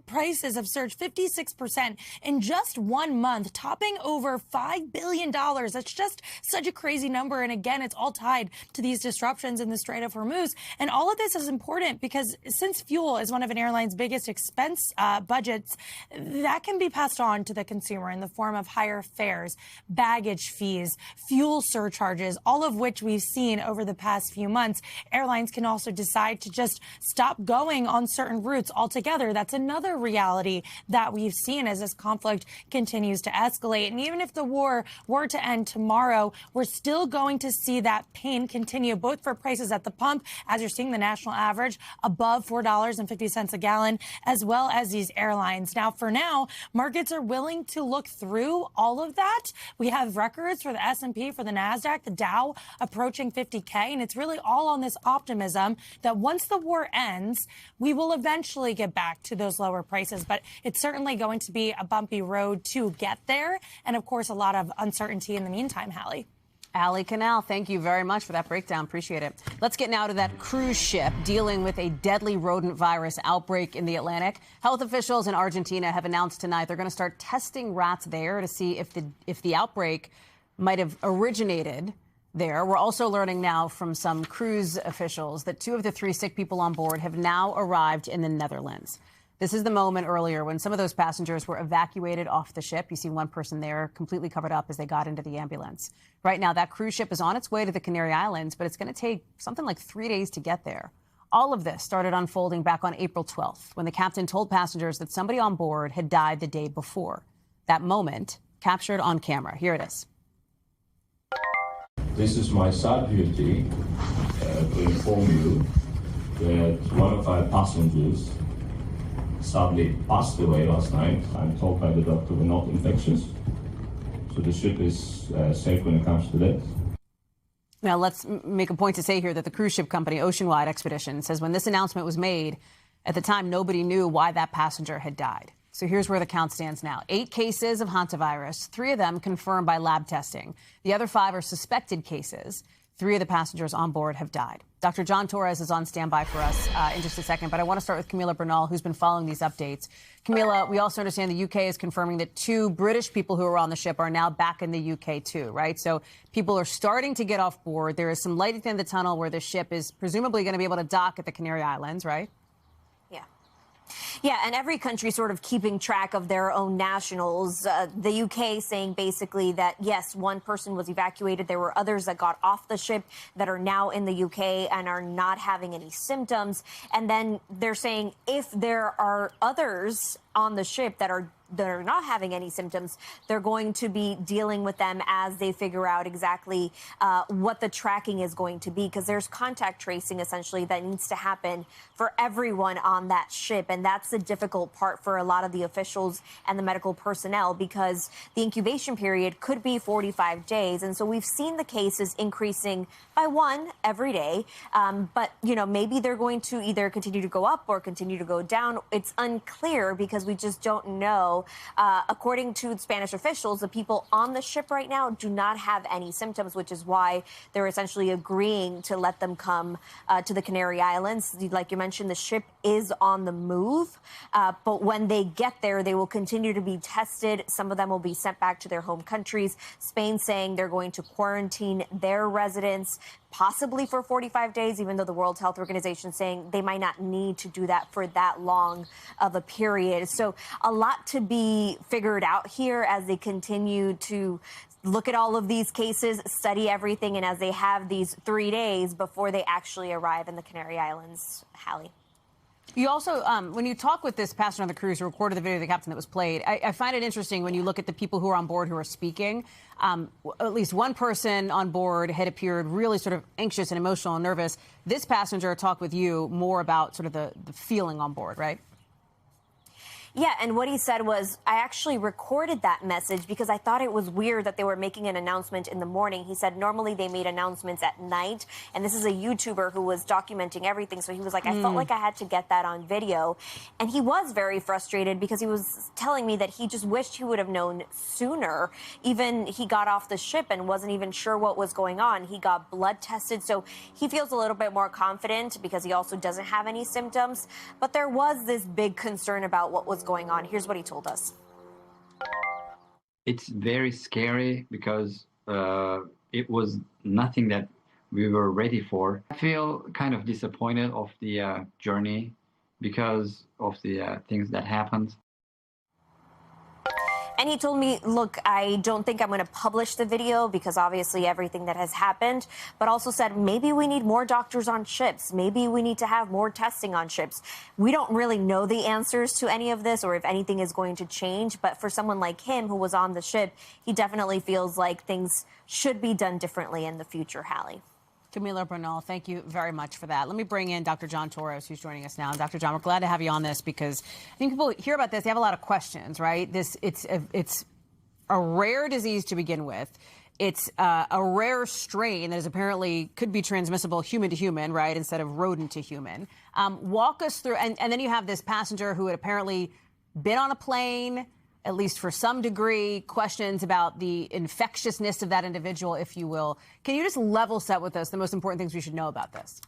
prices have surged 56% in just 1 month, topping over $5 billion. That's just such a crazy number. And again, it's all tied to these disruptions in the Strait of Hormuz. And all of this is important because since fuel is one of an airline's biggest expense budgets, that can be passed on to the consumer in the form of higher fares, baggage fees, fuel surcharges, all of which we've seen over the past few months. Airlines can also decide to just stop going on certain routes altogether. That's another reality that we've seen as this conflict continues to escalate. And even if the war were to end tomorrow, we're still going to see that pain continue, both for prices at the pump, as you're seeing the national average above $4.50 a gallon, as well as these airlines. Now, for now, markets are willing to look through all of that. We have records for the S&P, for the NASDAQ, the Dow approaching 50K, and it's really all on this optimism that once the war ends, we will eventually get back to those lower prices. But it's certainly going to be a bumpy road to get there, and of course, a lot of uncertainty in the meantime, Hallie. Hallie Canal, thank you very much for that breakdown. Appreciate it. Let's get now to that cruise ship dealing with a deadly rodent virus outbreak in the Atlantic. Health officials in Argentina have announced tonight they're going to start testing rats there to see if the outbreak might have originated there. We're also learning now from some cruise officials that 2 of the 3 sick people on board have now arrived in the Netherlands. This is the moment earlier when some of those passengers were evacuated off the ship. You see one person there completely covered up as they got into the ambulance. Right now, that cruise ship is on its way to the Canary Islands, but it's going to take something like 3 days to get there. All of this started unfolding back on April 12th when the captain told passengers that somebody on board had died the day before. That moment captured on camera. Here it is. This is my sad duty to inform you that one of our passengers sadly passed away last night. I'm told by the doctor we're not infectious, so the ship is safe when it comes to that. Now, let's make a point to say here that the cruise ship company Oceanwide Expedition says when this announcement was made, at the time, nobody knew why that passenger had died. So here's where the count stands now. 8 cases of hantavirus, 3 of them confirmed by lab testing. The other 5 are suspected cases. 3 of the passengers on board have died. Dr. John Torres is on standby for us in just a second, but I want to start with Camila Bernal, who's been following these updates. Camila, we also understand the UK is confirming that 2 British people who were on the ship are now back in the UK too, right? So people are starting to get off board. There is some light at the end of the tunnel where the ship is presumably going to be able to dock at the Canary Islands, right? Yeah, and every country sort of keeping track of their own nationals. The UK saying basically that, yes, 1 person was evacuated. There were others that got off the ship that are now in the UK and are not having any symptoms. And then they're saying if there are others on the ship that are that are not having any symptoms, they're going to be dealing with them as they figure out exactly what the tracking is going to be, because there's contact tracing essentially that needs to happen for everyone on that ship. And that's the difficult part for a lot of the officials and the medical personnel, because the incubation period could be 45 days. And so we've seen the cases increasing by one every day. But, you know, maybe they're going to either continue to go up or continue to go down. It's unclear because we just don't know. According to Spanish officials, the people on the ship right now do not have any symptoms, which is why they're essentially agreeing to let them come to the Canary Islands. Like you mentioned, the ship is on the move. But when they get there, they will continue to be tested. Some of them will be sent back to their home countries. Spain saying they're going to quarantine their residents, possibly for 45 days, even though the World Health Organization is saying they might not need to do that for that long of a period. So a lot to be figured out here as they continue to look at all of these cases, study everything, and as they have these 3 days before they actually arrive in the Canary Islands. Hallie. You also, when you talk with this passenger on the cruise who recorded the video of the captain that was played, I find it interesting when you look at the people who are on board who are speaking. At least one person on board had appeared really sort of anxious and emotional and nervous. This passenger talked with you more about sort of the feeling on board, right? Yeah, and what he said was, I actually recorded that message because I thought it was weird that they were making an announcement in the morning. He said normally they made announcements at night, and this is a YouTuber who was documenting everything, so he was like, I felt like I had to get that on video. And he was very frustrated because he was telling me that he just wished he would have known sooner. Even he got off the ship and wasn't even sure what was going on. He got blood tested, so he feels a little bit more confident because he also doesn't have any symptoms. But there was this big concern about what was going on. Here's what he told us. It's very scary because it was nothing that we were ready for. I feel kind of disappointed of the journey because of the things that happened. And he told me, look, I don't think I'm going to publish the video because obviously everything that has happened, but also said maybe we need more doctors on ships. Maybe we need to have more testing on ships. We don't really know the answers to any of this or if anything is going to change. But for someone like him who was on the ship, he definitely feels like things should be done differently in the future, Hallie. Camila Bernal, thank you very much for that. Let me bring in Dr. John Torres, who's joining us now. And Dr. John, we're glad to have you on this because I think people hear about this, they have a lot of questions, right? It's a rare disease to begin with. It's a rare strain that is apparently could be transmissible human to human, right, instead of rodent to human. Walk us through, and then you have this passenger who had apparently been on a plane, at least for some degree, questions about the infectiousness of that individual, if you will. Can you just level set with us the most important things we should know about this?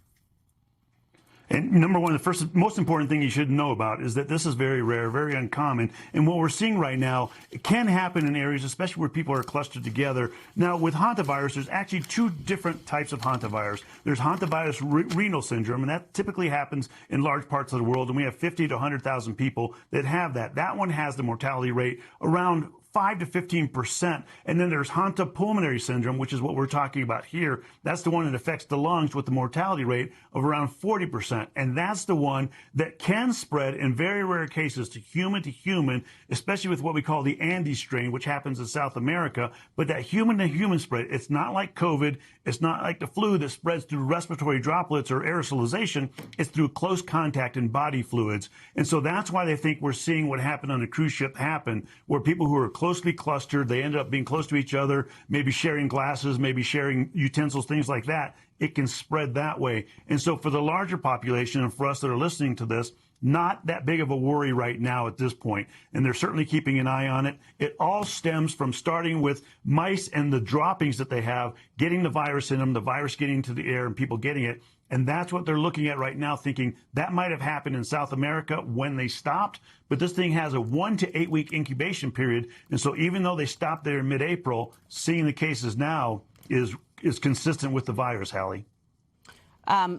And number one, the first most important thing you should know about is that this is very rare, very uncommon. And what we're seeing right now, it can happen in areas, especially where people are clustered together. Now, with hantavirus, there's actually two different types of hantavirus. There's hantavirus renal syndrome, and that typically happens in large parts of the world. And we have 50 to 100,000 people that have that. That one has the mortality rate around 5 to 15%. And then there's hantapulmonary syndrome, which is what we're talking about here. That's the one that affects the lungs with the mortality rate of around 40%. And that's the one that can spread in very rare cases to human, especially with what we call the Andes strain, which happens in South America. But that human to human spread, it's not like COVID. It's not like the flu that spreads through respiratory droplets or aerosolization. It's through close contact and body fluids. And so that's why they think we're seeing what happened on a cruise ship happen, where people who are closely clustered, they end up being close to each other, maybe sharing glasses, maybe sharing utensils, things like that. It can spread that way. And so for the larger population and for us that are listening to this, not that big of a worry right now at this point. And they're certainly keeping an eye on it. It all stems from starting with mice and the droppings that they have, getting the virus in them, the virus getting into the air and people getting it. And that's what they're looking at right now, thinking that might have happened in South America when they stopped. But this thing has a 1 to 8 week incubation period. And so even though they stopped there in mid-April, seeing the cases now is consistent with the virus, Hallie.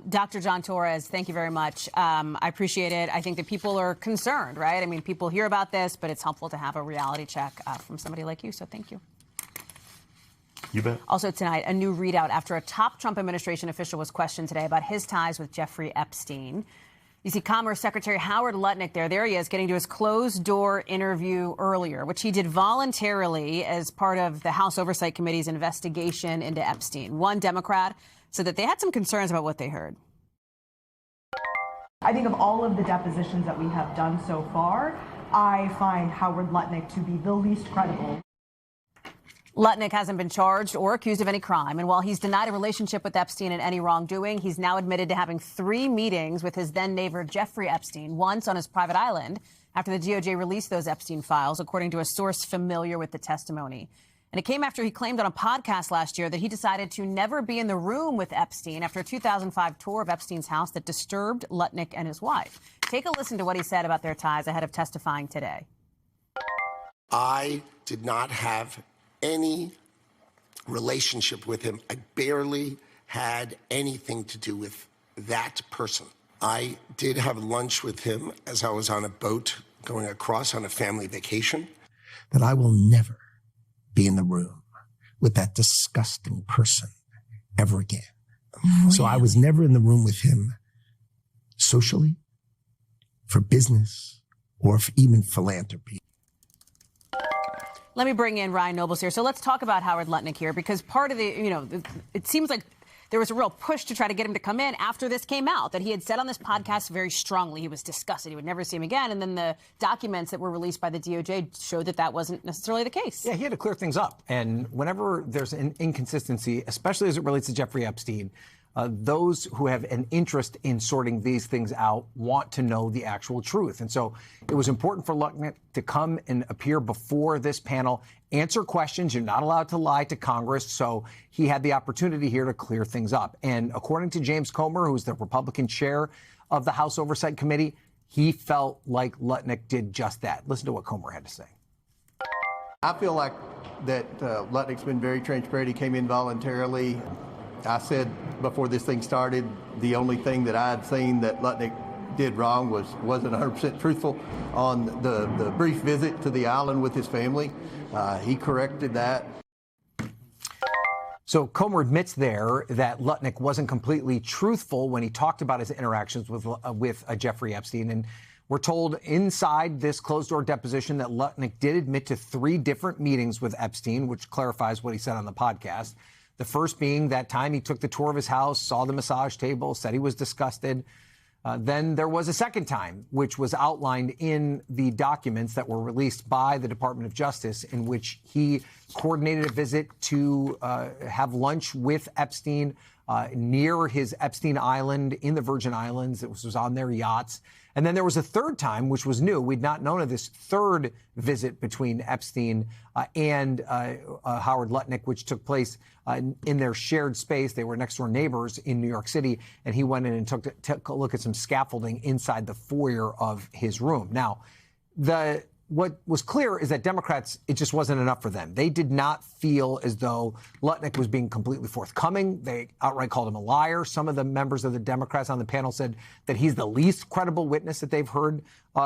Dr. John Torres, thank you very much. I appreciate it. I think that people are concerned, right? I mean, people hear about this, but it's helpful to have a reality check from somebody like you. So thank you. You bet. Also tonight, a new readout after a top Trump administration official was questioned today about his ties with Jeffrey Epstein. You see Commerce Secretary Howard Lutnick there he is, getting to his closed-door interview earlier, which he did voluntarily as part of the House Oversight Committee's investigation into Epstein. One Democrat said that they had some concerns about what they heard. I think of all of the depositions that we have done so far, I find Howard Lutnick to be the least credible. Lutnick hasn't been charged or accused of any crime, and while he's denied a relationship with Epstein and any wrongdoing, he's now admitted to having 3 meetings with his then-neighbor Jeffrey Epstein, once on his private island, after the DOJ released those Epstein files, according to a source familiar with the testimony. And it came after he claimed on a podcast last year that he decided to never be in the room with Epstein after a 2005 tour of Epstein's house that disturbed Lutnick and his wife. Take a listen to what he said about their ties ahead of testifying today. I did not have any relationship with him. I barely had anything to do with that person. I did have lunch with him as I was on a boat going across on a family vacation. That I will never be in the room with that disgusting person ever again. Really? So I was never in the room with him socially, for business, or even philanthropy. Let me bring in Ryan Nobles here. So let's talk about Howard Lutnick here, because part of the, it seems like there was a real push to try to get him to come in after this came out, that he had said on this podcast very strongly he was disgusted. He would never see him again. And then the documents that were released by the DOJ showed that that wasn't necessarily the case. Yeah, he had to clear things up. And whenever there's an inconsistency, especially as it relates to Jeffrey Epstein, those who have an interest in sorting these things out want to know the actual truth. And so it was important for Lutnick to come and appear before this panel, answer questions. You're not allowed to lie to Congress. So he had the opportunity here to clear things up. And according to James Comer, who's the Republican chair of the House Oversight Committee, he felt like Lutnick did just that. Listen to what Comer had to say. I feel like that Lutnick's been very transparent. He came in voluntarily. I said before this thing started, the only thing that I had seen that Lutnick did wrong wasn't 100% truthful on the brief visit to the island with his family. He corrected that. So Comer admits there that Lutnick wasn't completely truthful when he talked about his interactions with Jeffrey Epstein. And we're told inside this closed-door deposition that Lutnick did admit to 3 different meetings with Epstein, which clarifies what he said on the podcast. The first being that time he took the tour of his house, saw the massage table, said he was disgusted. Then there was a second time, which was outlined in the documents that were released by the Department of Justice, in which he coordinated a visit to have lunch with Epstein near his Epstein Island in the Virgin Islands. It was on their yachts. And then there was a third time, which was new. We'd not known of this third visit between Epstein and Howard Lutnick, which took place in their shared space. They were next door neighbors in New York City, and he went in and took a look at some scaffolding inside the foyer of his room. Now, what was clear is that Democrats, it just wasn't enough for them. They did not feel as though Lutnick was being completely forthcoming. They outright called him a liar. Some of the members of the Democrats on the panel said that he's the least credible witness that they've heard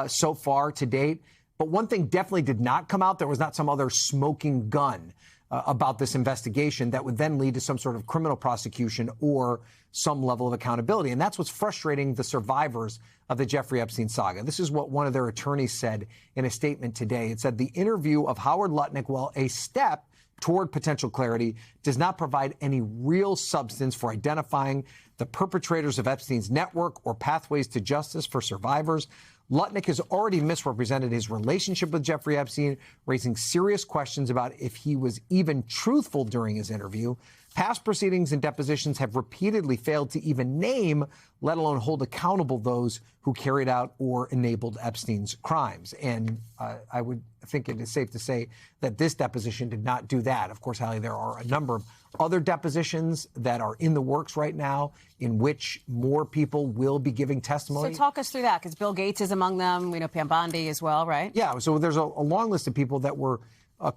so far to date. But one thing definitely did not come out. There was not some other smoking gun about this investigation that would then lead to some sort of criminal prosecution or some level of accountability. And that's what's frustrating the survivors of the Jeffrey Epstein saga. This is what one of their attorneys said in a statement today. It said the interview of Howard Lutnick, while a step toward potential clarity, does not provide any real substance for identifying the perpetrators of Epstein's network or pathways to justice for survivors. Lutnick has already misrepresented his relationship with Jeffrey Epstein, raising serious questions about if he was even truthful during his interview. Past proceedings and depositions have repeatedly failed to even name, let alone hold accountable, those who carried out or enabled Epstein's crimes. And I would think it is safe to say that this deposition did not do that. Of course, Hallie, there are a number of other depositions that are in the works right now in which more people will be giving testimony. So talk us through that, because Bill Gates is among them. We know Pam Bondi as well, right? Yeah, so there's a long list of people that were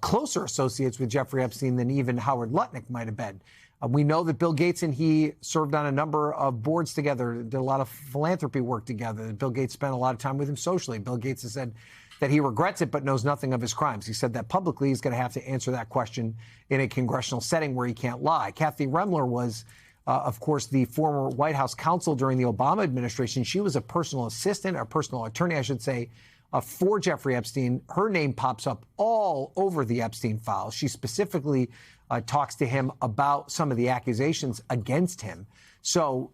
closer associates with Jeffrey Epstein than even Howard Lutnick might have been. We know that Bill Gates and he served on a number of boards together, did a lot of philanthropy work together. Bill Gates spent a lot of time with him socially. Bill Gates has said that he regrets it but knows nothing of his crimes. He said that publicly. He's going to have to answer that question in a congressional setting where he can't lie. Kathy Remler was of course, the former White House counsel during the Obama administration. She was a personal assistant, a personal attorney, I should say, for Jeffrey Epstein. Her name pops up all over the Epstein files. She specifically talks to him about some of the accusations against him. So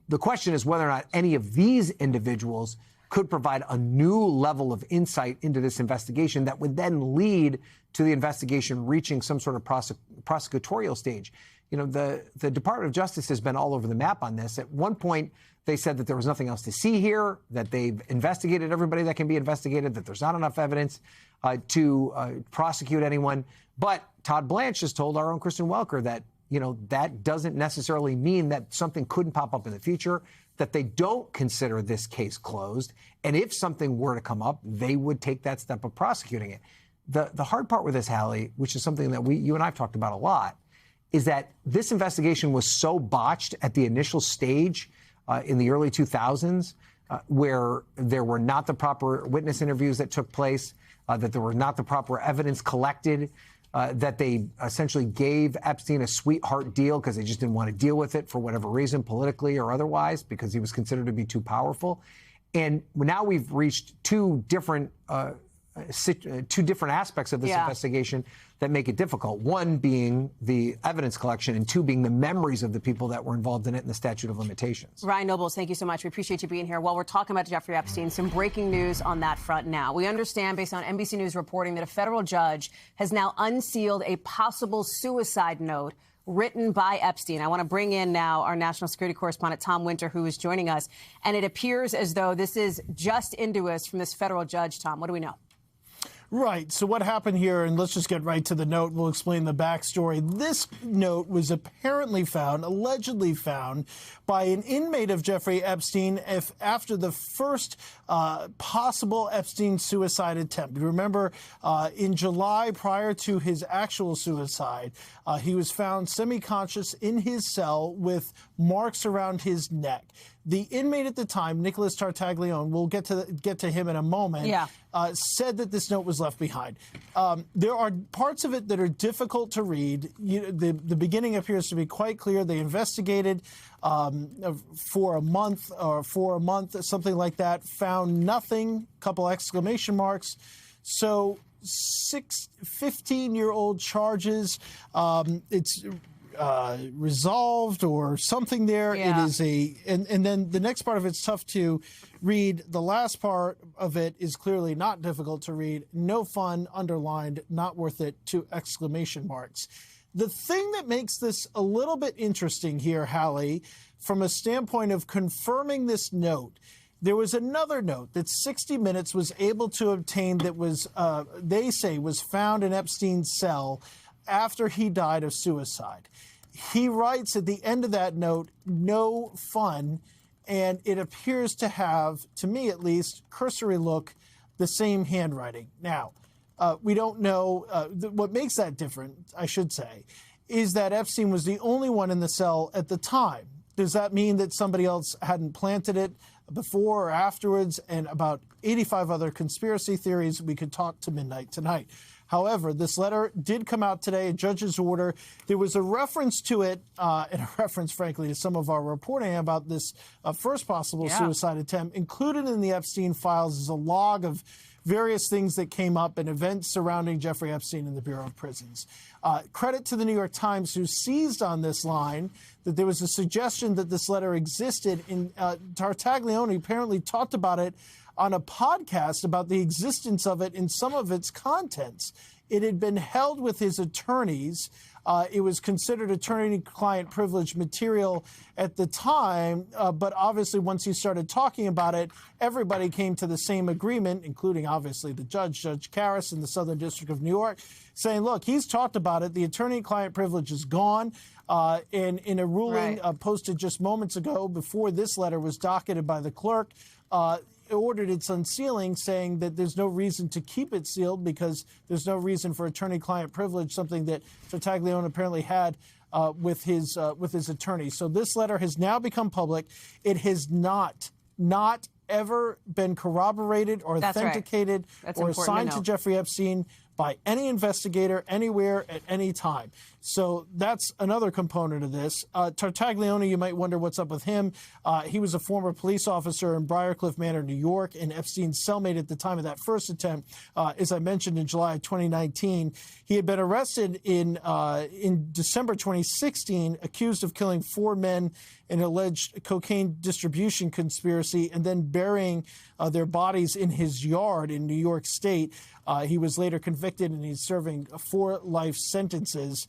the question is whether or not any of these individuals could provide a new level of insight into this investigation that would then lead to the investigation reaching some sort of prosecutorial stage. You know, the Department of Justice has been all over the map on this. At one point, they said that there was nothing else to see here, that they've investigated everybody that can be investigated, that there's not enough evidence to prosecute anyone. But Todd Blanche has told our own Kristen Welker that, you know, that doesn't necessarily mean that something couldn't pop up in the future, that they don't consider this case closed. And if something were to come up, they would take that step of prosecuting it. The hard part with this, Hallie, which is something that you and I have talked about a lot, is that this investigation was so botched at the initial stage in the early 2000s, where there were not the proper witness interviews that took place, that there were not the proper evidence collected, that they essentially gave Epstein a sweetheart deal because they just didn't want to deal with it for whatever reason, politically or otherwise, because he was considered to be too powerful. And now we've reached two different aspects of this investigation that make it difficult. One being the evidence collection, and two being the memories of the people that were involved in it and the statute of limitations. Ryan Nobles, thank you so much. We appreciate you being here. While we're talking about Jeffrey Epstein, some breaking news on that front now. We understand, based on NBC News reporting, that a federal judge has now unsealed a possible suicide note written by Epstein. I want to bring in now our national security correspondent, Tom Winter, who is joining us. And it appears as though this is just into us from this federal judge. Tom, what do we know? Right. So what happened here, and let's just get right to the note. We'll explain the backstory. This note was allegedly found by an inmate of Jeffrey Epstein after the first possible Epstein suicide attempt. Remember, in July, prior to his actual suicide, he was found semi-conscious in his cell with marks around his neck. The inmate at the time, Nicholas Tartaglione, we'll get to him in a moment, said that this note was left behind. There are parts of it that are difficult to read. The beginning appears to be quite clear. They investigated for a month, something like that, found nothing, couple exclamation marks. So 15-year-old charges. It's resolved or something there. Yeah. It is and then the next part of it's tough to read. The last part of it is clearly not difficult to read. No fun, underlined, not worth it, 2 exclamation marks. The thing that makes this a little bit interesting here, Hallie, from a standpoint of confirming this note, there was another note that 60 Minutes was able to obtain that was, they say, was found in Epstein's cell after he died of suicide. He writes at the end of that note, no fun, and it appears to have, to me at least, cursory look, the same handwriting. Now, we don't know, what makes that different, I should say, is that Epstein was the only one in the cell at the time. Does that mean that somebody else hadn't planted it before or afterwards? And about 85 other conspiracy theories we could talk to midnight tonight. However, this letter did come out today, a judge's order. There was a reference to it, and a reference, frankly, to some of our reporting about this first possible suicide attempt. Included in the Epstein files is a log of various things that came up and events surrounding Jeffrey Epstein in the Bureau of Prisons. Credit to the New York Times, who seized on this line, that there was a suggestion that this letter existed. In Tartaglione apparently talked about it on a podcast about the existence of it in some of its contents. It had been held with his attorneys. It was considered attorney-client privilege material at the time, but obviously once he started talking about it, everybody came to the same agreement, including obviously the judge, Judge Karras in the Southern District of New York, saying, look, he's talked about it. The attorney-client privilege is gone. And in a ruling posted just moments ago before this letter was docketed by the clerk, ordered its unsealing, saying that there's no reason to keep it sealed because there's no reason for attorney-client privilege, something that Tartaglione apparently had with his attorney. So this letter has now become public. It has not ever been corroborated or authenticated or assigned to Jeffrey Epstein by any investigator, anywhere, at any time. So that's another component of this. Tartaglione, you might wonder what's up with him. He was a former police officer in Briarcliff Manor, New York, and Epstein's cellmate at the time of that first attempt, as I mentioned, in July 2019. He had been arrested in December 2016, accused of killing 4 men in an alleged cocaine distribution conspiracy and then burying their bodies in his yard in New York State. He was later convicted, and he's serving 4 life sentences.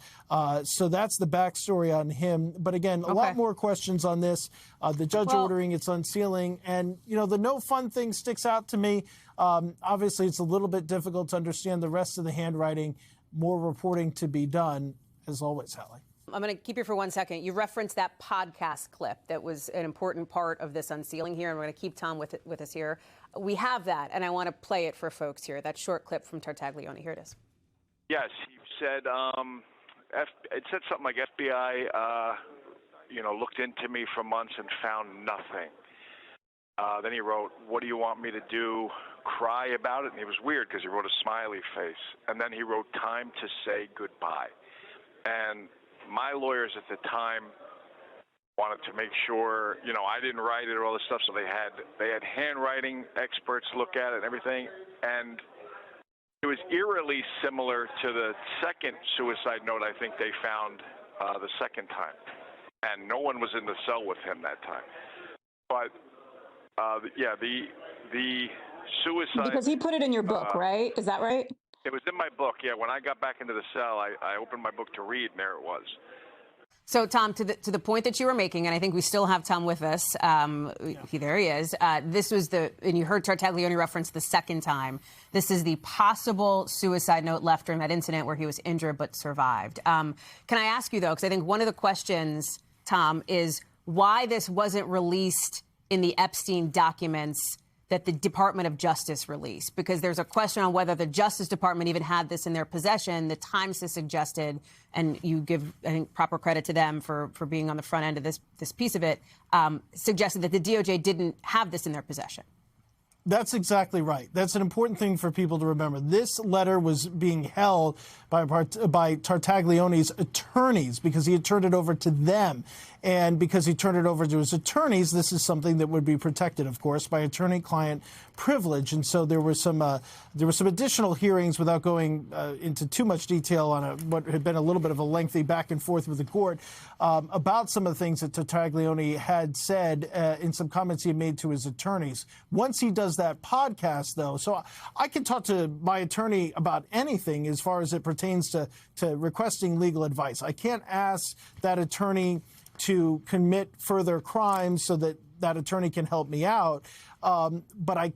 So that's the backstory on him. But again, a lot more questions on this. The judge ordering its unsealing. And, you know, the no fun thing sticks out to me. Obviously, it's a little bit difficult to understand the rest of the handwriting. More reporting to be done, as always, Hallie. I'm going to keep you for 1 second. You referenced that podcast clip that was an important part of this unsealing here, and we're going to keep Tom with us here. We have that, and I want to play it for folks here, that short clip from Tartaglione. Here it is. Yes, he said, it said something like FBI, looked into me for months and found nothing. Then he wrote, "What do you want me to do? Cry about it?" And it was weird because he wrote a smiley face. And then he wrote, "Time to say goodbye." And my lawyers at the time wanted to make sure, I didn't write it or all this stuff, so they had handwriting experts look at it and everything, and it was eerily similar to the second suicide note I think they found the second time, and no one was in the cell with him that time. But the suicide, because he put it in your book, right? Is that right? It was in my book, yeah. When I got back into the cell, I opened my book to read, and there it was. So, Tom, to the point that you were making, and I think we still have Tom with us. There he is. This was and you heard Tartaglione reference the second time. This is the possible suicide note left during that incident where he was injured but survived. Can I ask you, though, because I think one of the questions, Tom, is why this wasn't released in the Epstein documents that the Department of Justice released, because there's a question on whether the Justice Department even had this in their possession. The Times has suggested, and you give, I think, proper credit to them for being on the front end of this piece of it, suggested that the DOJ didn't have this in their possession. That's exactly right. That's an important thing for people to remember. This letter was being held by Tartaglione's attorneys because he had turned it over to them. And because he turned it over to his attorneys, this is something that would be protected, of course, by attorney-client privilege. And so there were some additional hearings, without going into too much detail on what had been a little bit of a lengthy back and forth with the court, about some of the things that Tartaglione had said in some comments he had made to his attorneys. Once he does that podcast, though, so I can talk to my attorney about anything as far as it pertains to requesting legal advice. I can't ask that attorney to commit further crimes so that that attorney can help me out. But I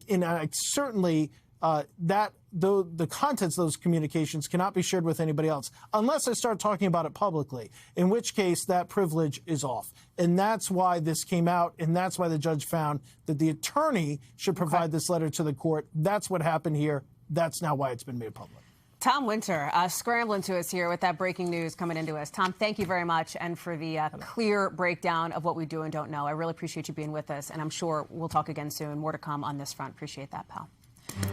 certainly, the contents of those communications cannot be shared with anybody else unless I start talking about it publicly, in which case that privilege is off. And that's why this came out, and that's why the judge found that the attorney should provide this letter to the court. That's what happened here. That's now why it's been made public. Tom Winter, scrambling to us here with that breaking news coming into us. Tom, thank you very much, and for the clear breakdown of what we do and don't know. I really appreciate you being with us, and I'm sure we'll talk again soon. More to come on this front. Appreciate that, pal.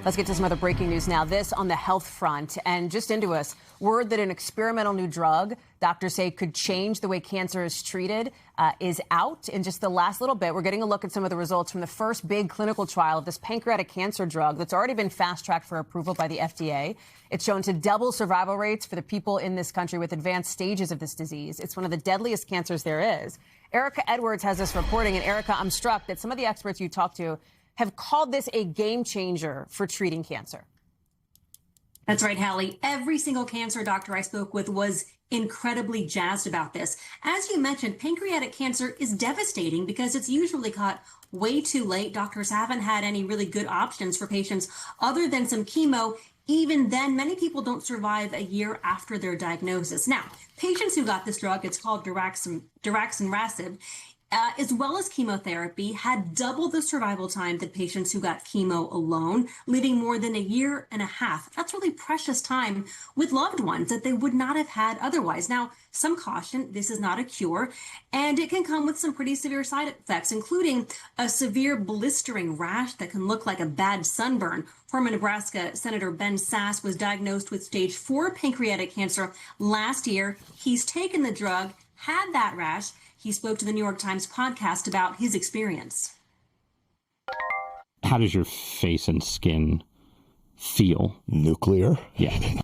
Let's get to some other breaking news now. This on the health front, and just into us, word that an experimental new drug doctors say could change the way cancer is treated is out. In just the last little bit, we're getting a look at some of the results from the first big clinical trial of this pancreatic cancer drug that's already been fast-tracked for approval by the FDA. It's shown to double survival rates for the people in this country with advanced stages of this disease. It's one of the deadliest cancers there is. Erica Edwards has this reporting, and Erica, I'm struck that some of the experts you talked to have called this a game changer for treating cancer. That's right, Hallie. Every single cancer doctor I spoke with was incredibly jazzed about this. As you mentioned, pancreatic cancer is devastating because it's usually caught way too late. Doctors haven't had any really good options for patients other than some chemo. Even then, many people don't survive a year after their diagnosis. Now, patients who got this drug, it's called daraxonrasib, as well as chemotherapy, had double the survival time than patients who got chemo alone, leaving more than a year and a half. That's really precious time with loved ones that they would not have had otherwise. Now, some caution, this is not a cure, and it can come with some pretty severe side effects, including a severe blistering rash that can look like a bad sunburn. Former Nebraska Senator Ben Sasse was diagnosed with stage 4 pancreatic cancer last year. He's taken the drug, had that rash. He spoke to the New York Times podcast about his experience. How does your face and skin feel? Nuclear? Yeah.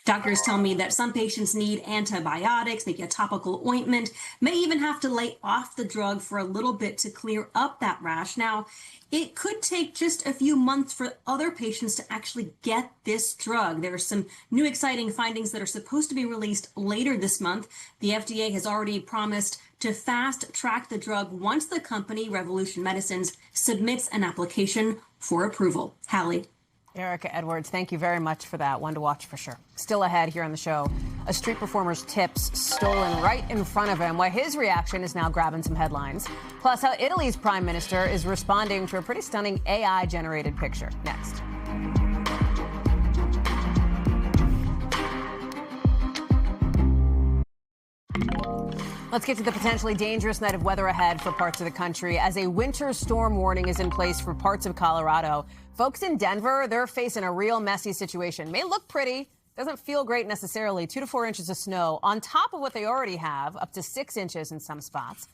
Doctors tell me that some patients need antibiotics, maybe a topical ointment, may even have to lay off the drug for a little bit to clear up that rash. Now, it could take just a few months for other patients to actually get this drug. There are some new exciting findings that are supposed to be released later this month. The FDA has already promised to fast track the drug once the company, Revolution Medicines, submits an application for approval. Hallie. Erica Edwards, thank you very much for that. One to watch for sure. Still ahead here on the show, a street performer's tips stolen right in front of him, why his reaction is now grabbing some headlines. Plus, how Italy's prime minister is responding to a pretty stunning AI-generated picture. Next. Let's get to the potentially dangerous night of weather ahead for parts of the country as a winter storm warning is in place for parts of Colorado. Folks in Denver, they're facing a real messy situation. May look pretty, doesn't feel great necessarily. 2 to 4 inches of snow on top of what they already have, up to 6 inches in some spots.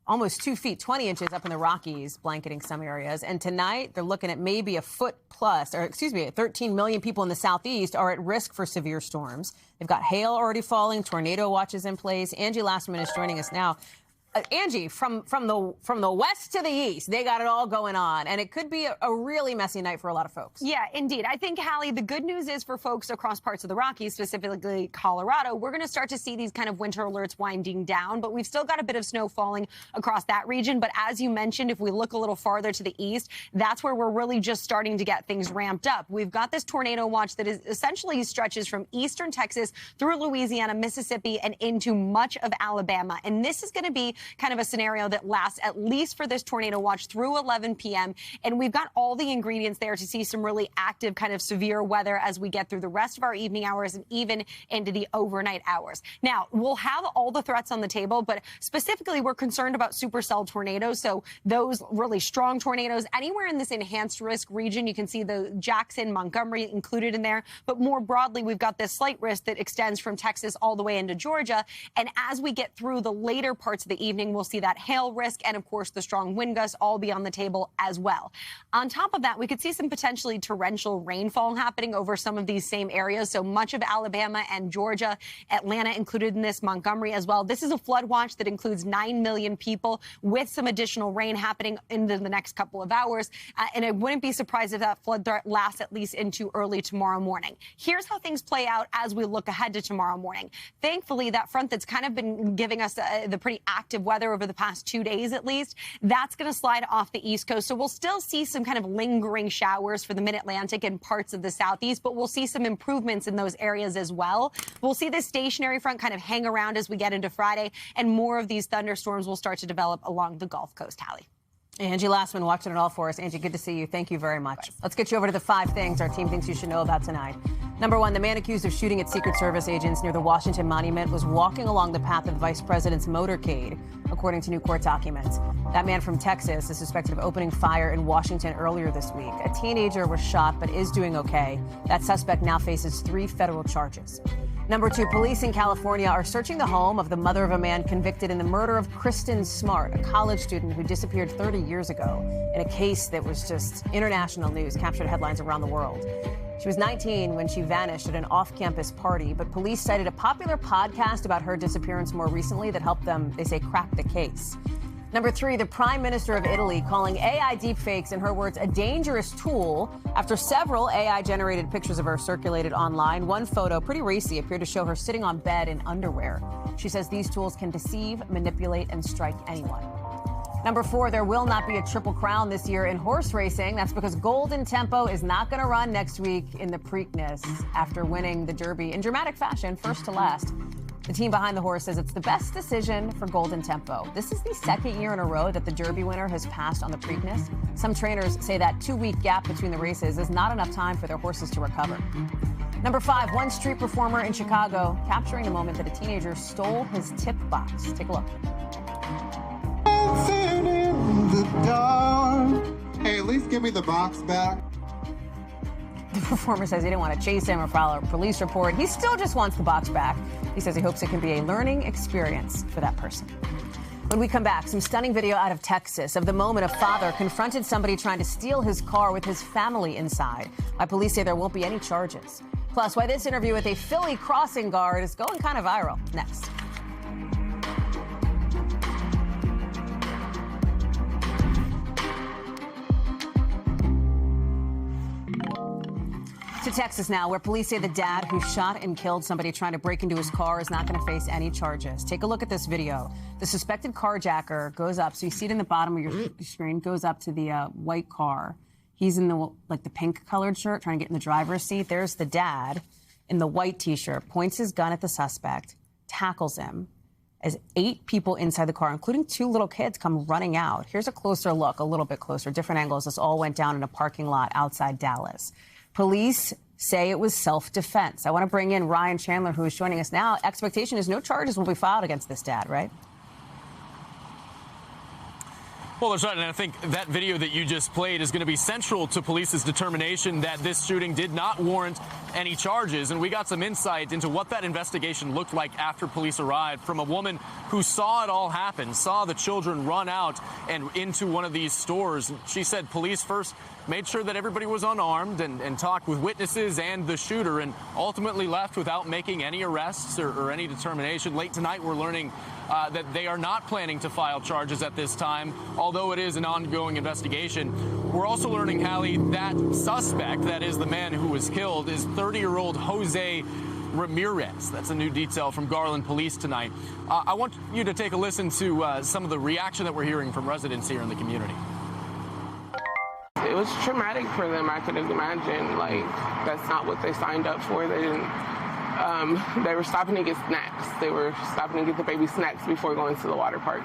Almost 2 feet, 20 inches up in the Rockies, blanketing some areas. And tonight, they're looking at maybe a foot plus, 13 million people in the southeast are at risk for severe storms. They've got hail already falling, tornado watches in place. Angie Lastman is joining us now. Angie, from the west to the east, they got it all going on, and it could be a really messy night for a lot of folks. Yeah, indeed. I think, Hallie, the good news is for folks across parts of the Rockies, specifically Colorado, we're going to start to see these kind of winter alerts winding down, but we've still got a bit of snow falling across that region. But as you mentioned, if we look a little farther to the east, that's where we're really just starting to get things ramped up. We've got this tornado watch that is essentially stretches from eastern Texas through Louisiana, Mississippi, and into much of Alabama. And this is going to be kind of a scenario that lasts at least for this tornado watch through 11 p.m. And we've got all the ingredients there to see some really active kind of severe weather as we get through the rest of our evening hours and even into the overnight hours. Now, we'll have all the threats on the table, but specifically we're concerned about supercell tornadoes. So those really strong tornadoes anywhere in this enhanced risk region. You can see the Jackson, Montgomery included in there. But more broadly, we've got this slight risk that extends from Texas all the way into Georgia. And as we get through the later parts of the evening, we'll see that hail risk and, of course, the strong wind gusts all be on the table as well. On top of that, we could see some potentially torrential rainfall happening over some of these same areas. So much of Alabama and Georgia, Atlanta included in this, Montgomery as well. This is a flood watch that includes 9 million people with some additional rain happening in the next couple of hours. And I wouldn't be surprised if that flood threat lasts at least into early tomorrow morning. Here's how things play out as we look ahead to tomorrow morning. Thankfully, that front that's kind of been giving us the pretty active weather over the past 2 days at least, that's going to slide off the East Coast. So we'll still see some kind of lingering showers for the mid-Atlantic and parts of the Southeast, but we'll see some improvements in those areas as well. We'll see this stationary front kind of hang around as we get into Friday, and more of these thunderstorms will start to develop along the Gulf Coast, Hallie. Angie Lastman watching it all for us. Angie, good to see you. Thank you very much. Let's get you over to the 5 things our team thinks you should know about tonight. Number 1, the man accused of shooting at Secret Service agents near the Washington Monument was walking along the path of the vice president's motorcade, according to new court documents. That man from Texas is suspected of opening fire in Washington earlier this week. A teenager was shot but is doing okay. That suspect now faces 3 federal charges. Number 2, police in California are searching the home of the mother of a man convicted in the murder of Kristen Smart, a college student who disappeared 30 years ago in a case that was just international news, captured headlines around the world. She was 19 when she vanished at an off-campus party, but police cited a popular podcast about her disappearance more recently that helped them, they say, crack the case. Number 3, the Prime Minister of Italy calling AI deepfakes, in her words, a dangerous tool after several AI-generated pictures of her circulated online. One photo, pretty racy, appeared to show her sitting on bed in underwear. She says these tools can deceive, manipulate, and strike anyone. Number 4, there will not be a Triple Crown this year in horse racing. That's because Golden Tempo is not going to run next week in the Preakness after winning the Derby in dramatic fashion, first to last. The team behind the horse says it's the best decision for Golden Tempo. This is the second year in a row that the Derby winner has passed on the Preakness. Some trainers say that 2-week gap between the races is not enough time for their horses to recover. Number 5, one street performer in Chicago capturing the moment that a teenager stole his tip box. Take a look. In the dark. Hey, at least give me the box back. The performer says he didn't want to chase him or file a police report. He still just wants the box back. He says he hopes it can be a learning experience for that person. When we come back, some stunning video out of Texas of the moment a father confronted somebody trying to steal his car with his family inside. Why police say there won't be any charges. Plus, why this interview with a Philly crossing guard is going kind of viral. Next. To Texas now, where police say the dad who shot and killed somebody trying to break into his car is not going to face any charges. Take a look at this video. The suspected carjacker goes up, so you see it in the bottom of your screen, goes up to the white car. He's in the pink colored shirt trying to get in the driver's seat. There's the dad in the white T-shirt, points his gun at the suspect, tackles him as 8 people inside the car, including 2 little kids, come running out. Here's a closer look, a little bit closer, different angles. This all went down in a parking lot outside Dallas. Police say it was self-defense. I want to bring in Ryan Chandler, who is joining us now. Expectation is no charges will be filed against this dad, right? Well, that's right, and I think that video that you just played is going to be central to police's determination that this shooting did not warrant any charges. And we got some insight into what that investigation looked like after police arrived from a woman who saw it all happen, saw the children run out and into one of these stores. She said police first made sure that everybody was unarmed and talked with witnesses and the shooter, and ultimately left without making any arrests or any determination. Late tonight, we're learning that they are not planning to file charges at this time, although it is an ongoing investigation. We're also learning, Hallie, that suspect, that is the man who was killed, is 30-year-old Jose Ramirez. That's a new detail from Garland Police tonight. I want you to take a listen to some of the reaction that we're hearing from residents here in the community. It was traumatic for them, I could imagine. Like, that's not what they signed up for. They didn't. They were stopping to get snacks. They were stopping to get the baby snacks before going to the water park.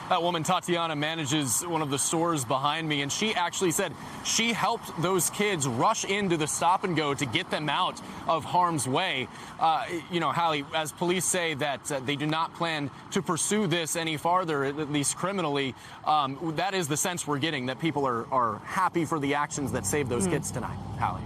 That woman, Tatiana, manages one of the stores behind me, and she actually said she helped those kids rush into the stop and go to get them out of harm's way. You know, Hallie, as police say that they do not plan to pursue this any farther, at least criminally, that is the sense we're getting, that people are happy for the actions that saved those kids tonight. Hallie.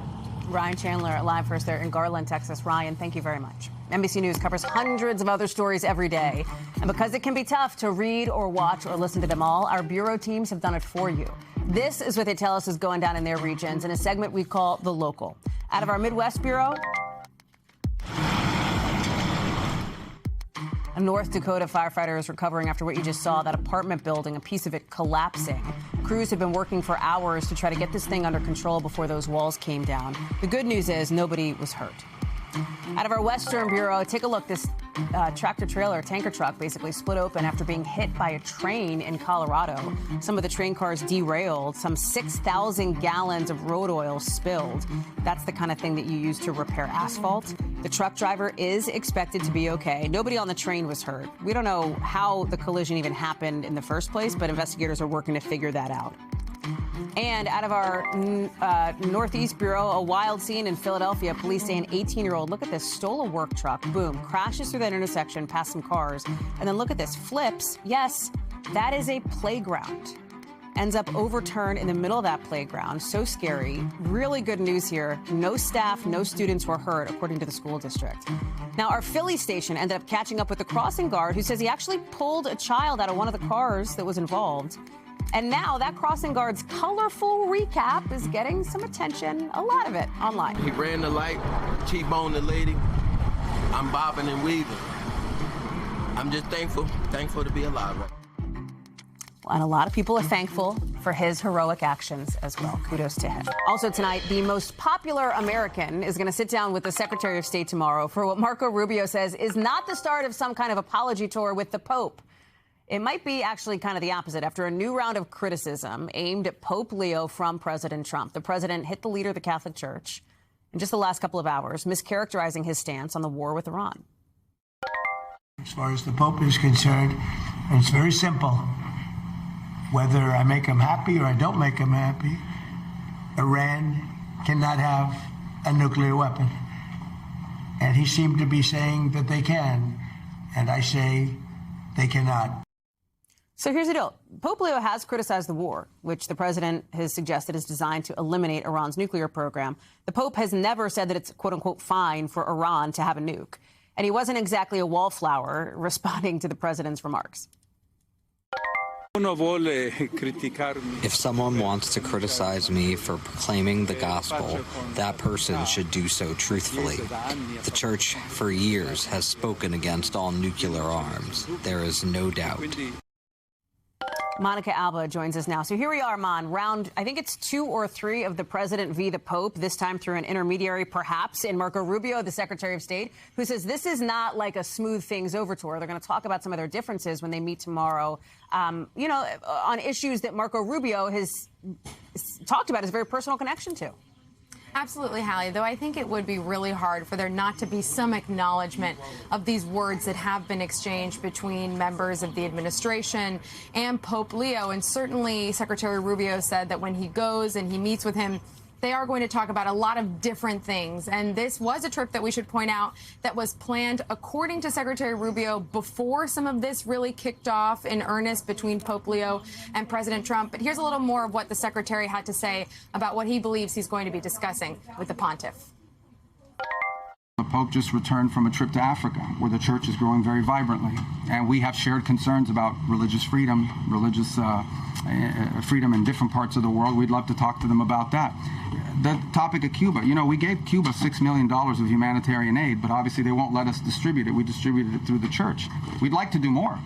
Ryan Chandler live for us there in Garland, Texas. Ryan, thank you very much. NBC News covers hundreds of other stories every day. And because it can be tough to read or watch or listen to them all, our bureau teams have done it for you. This is what they tell us is going down in their regions in a segment we call The Local. Out of our Midwest bureau, a North Dakota firefighter is recovering after what you just saw, that apartment building, a piece of it collapsing. Crews have been working for hours to try to get this thing under control before those walls came down. The good news is nobody was hurt. Out of our Western Bureau, take a look. This tractor trailer, tanker truck, basically split open after being hit by a train in Colorado. Some of the train cars derailed. Some 6,000 gallons of road oil spilled. That's the kind of thing that you use to repair asphalt. The truck driver is expected to be okay. Nobody on the train was hurt. We don't know how the collision even happened in the first place, but investigators are working to figure that out. And out of our Northeast Bureau, a wild scene in Philadelphia. Police say an 18-year-old, look at this, stole a work truck, boom, crashes through that intersection past some cars. And then look at this, flips. Yes, that is a playground. Ends up overturned in the middle of that playground. So scary. Really good news here. No staff, no students were hurt, according to the school district. Now, our Philly station ended up catching up with the crossing guard who says he actually pulled a child out of one of the cars that was involved. And now that crossing guard's colorful recap is getting some attention, a lot of it, online. He ran the light, T-boned the lady. I'm bobbing and weaving. I'm just thankful to be alive. And a lot of people are thankful for his heroic actions as well. Kudos to him. Also tonight, the most popular American is going to sit down with the Secretary of State tomorrow for what Marco Rubio says is not the start of some kind of apology tour with the Pope. It might be actually kind of the opposite. After a new round of criticism aimed at Pope Leo from President Trump, the president hit the leader of the Catholic Church in just the last couple of hours, mischaracterizing his stance on the war with Iran. As far as the Pope is concerned, it's very simple. Whether I make him happy or I don't make him happy, Iran cannot have a nuclear weapon. And he seemed to be saying that they can, and I say they cannot. So here's the deal. Pope Leo has criticized the war, which the president has suggested is designed to eliminate Iran's nuclear program. The Pope has never said that it's, quote unquote, fine for Iran to have a nuke. And he wasn't exactly a wallflower responding to the president's remarks. If someone wants to criticize me for proclaiming the gospel, that person should do so truthfully. The church for years has spoken against all nuclear arms. There is no doubt. Monica Alba joins us now. So here we are, Mon, round, I think it's 2 or 3 of the president v. the Pope, this time through an intermediary, perhaps, in Marco Rubio, the Secretary of State, who says this is not like a smooth things over tour. They're going to talk about some of their differences when they meet tomorrow, you know, on issues that Marco Rubio has talked about his very personal connection to. Absolutely, Hallie, though I think it would be really hard for there not to be some acknowledgement of these words that have been exchanged between members of the administration and Pope Leo. And certainly Secretary Rubio said that when he goes and he meets with him, they are going to talk about a lot of different things. And this was a trip that we should point out that was planned, according to Secretary Rubio, before some of this really kicked off in earnest between Pope Leo and President Trump. But here's a little more of what the secretary had to say about what he believes he's going to be discussing with the pontiff. The Pope just returned from a trip to Africa, where the church is growing very vibrantly. And we have shared concerns about religious freedom, freedom in different parts of the world. We'd love to talk to them about that. The topic of Cuba, you know, we gave Cuba $6 million of humanitarian aid, but obviously they won't let us distribute it. We distributed it through the church. We'd like to do more.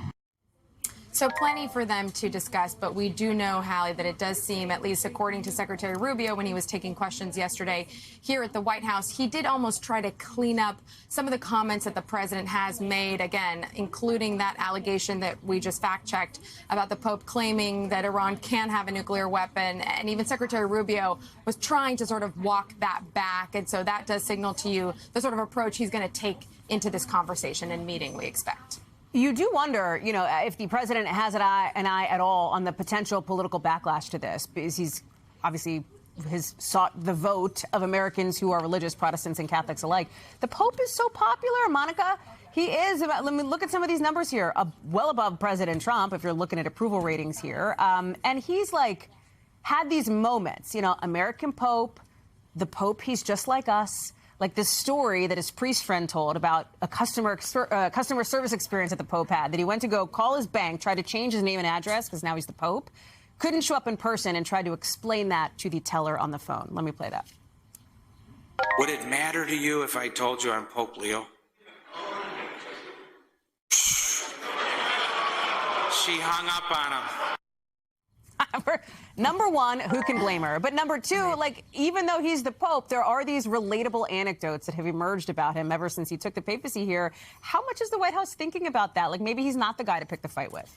So plenty for them to discuss, but we do know, Hallie, that it does seem, at least according to Secretary Rubio when he was taking questions yesterday here at the White House, he did almost try to clean up some of the comments that the president has made, again, including that allegation that we just fact-checked about the Pope claiming that Iran can have a nuclear weapon. And even Secretary Rubio was trying to sort of walk that back. And so that does signal to you the sort of approach he's going to take into this conversation and meeting, we expect. You do wonder, you know, if the president has an eye at all on the potential political backlash to this, because he's obviously has sought the vote of Americans who are religious, Protestants and Catholics alike. The Pope is so popular, Monica. He is. Let me look at some of these numbers here. Well above President Trump, if you're looking at approval ratings here. And he's like had these moments, you know, American Pope, the Pope, he's just like us. Like this story that his priest friend told about a customer service experience that the Pope had, that he went to go call his bank, tried to change his name and address because now he's the Pope, couldn't show up in person and tried to explain that to the teller on the phone. Let me play that. Would it matter to you if I told you I'm Pope Leo? She hung up on him. Number one, who can blame her? But number two, like, even though he's the Pope, there are these relatable anecdotes that have emerged about him ever since he took the papacy here. How much is the White House thinking about that? Like, maybe he's not the guy to pick the fight with.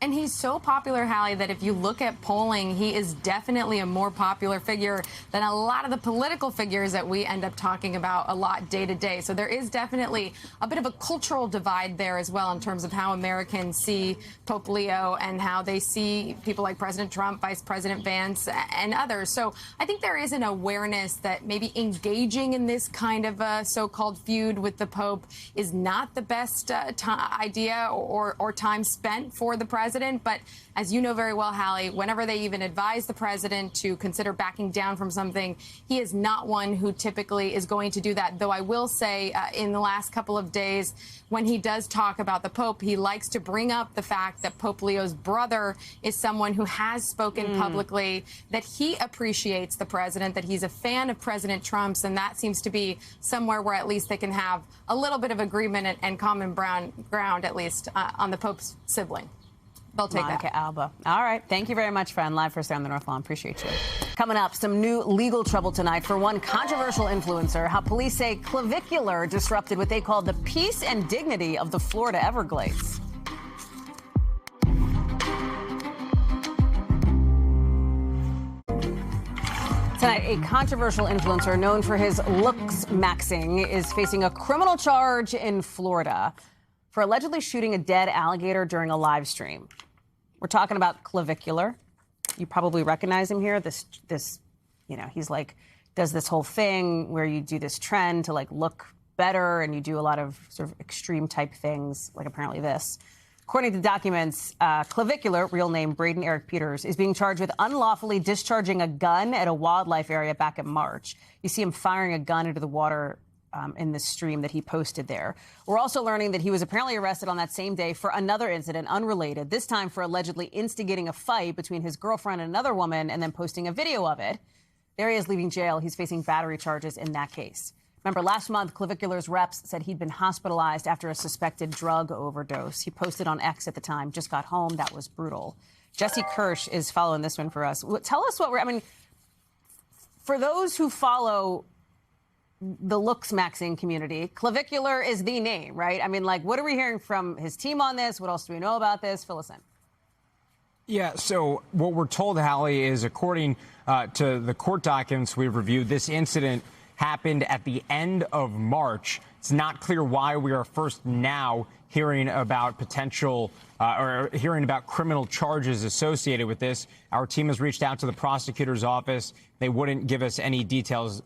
And he's so popular, Hallie, that if you look at polling, he is definitely a more popular figure than a lot of the political figures that we end up talking about a lot day to day. So there is definitely a bit of a cultural divide there as well in terms of how Americans see Pope Leo and how they see people like President Trump, Vice President Vance, and others. So I think there is an awareness that maybe engaging in this kind of a so-called feud with the Pope is not the best idea or time spent for the president. But as you know very well, Hallie, whenever they even advise the president to consider backing down from something, he is not one who typically is going to do that. Though I will say in the last couple of days, when he does talk about the Pope, he likes to bring up the fact that Pope Leo's brother is someone who has spoken publicly, that he appreciates the president, that he's a fan of President Trump's, and that seems to be somewhere where at least they can have a little bit of agreement and common ground, at least, on the Pope's sibling. They'll take Monica that. Alba. All right. Thank you very much, friend. Live first day on the North Lawn. Appreciate you. Coming up, some new legal trouble tonight for one controversial influencer. How police say clavicular disrupted what they call the peace and dignity of the Florida Everglades. Tonight, a controversial influencer known for his looks maxing is facing a criminal charge in Florida for allegedly shooting a dead alligator during a live stream. We're talking about Clavicular. You probably recognize him here. This, he's like, does this whole thing where you do this trend to like look better and you do a lot of sort of extreme type things, like apparently this. According to documents, Clavicular, real name Braden Eric Peters, is being charged with unlawfully discharging a gun at a wildlife area back in March. You see him firing a gun into the water in the stream that he posted there. We're also learning that he was apparently arrested on that same day for another incident unrelated, this time for allegedly instigating a fight between his girlfriend and another woman and then posting a video of it. There he is leaving jail. He's facing battery charges in that case. Remember, last month, Clavicular's reps said he'd been hospitalized after a suspected drug overdose. He posted on X at the time, just got home. That was brutal. Jesse Kirsch is following this one for us. Tell us for those who follow the looks maxing community, Clavicular is the name, right? What are we hearing from his team on this? What else do we know about this? Fill us in. Yeah, so what we're told, Hallie, is according to the court documents we've reviewed, this incident happened at the end of March. It's not clear why we are first now hearing about potential or hearing about criminal charges associated with this. Our team has reached out to the prosecutor's office. They wouldn't give us any details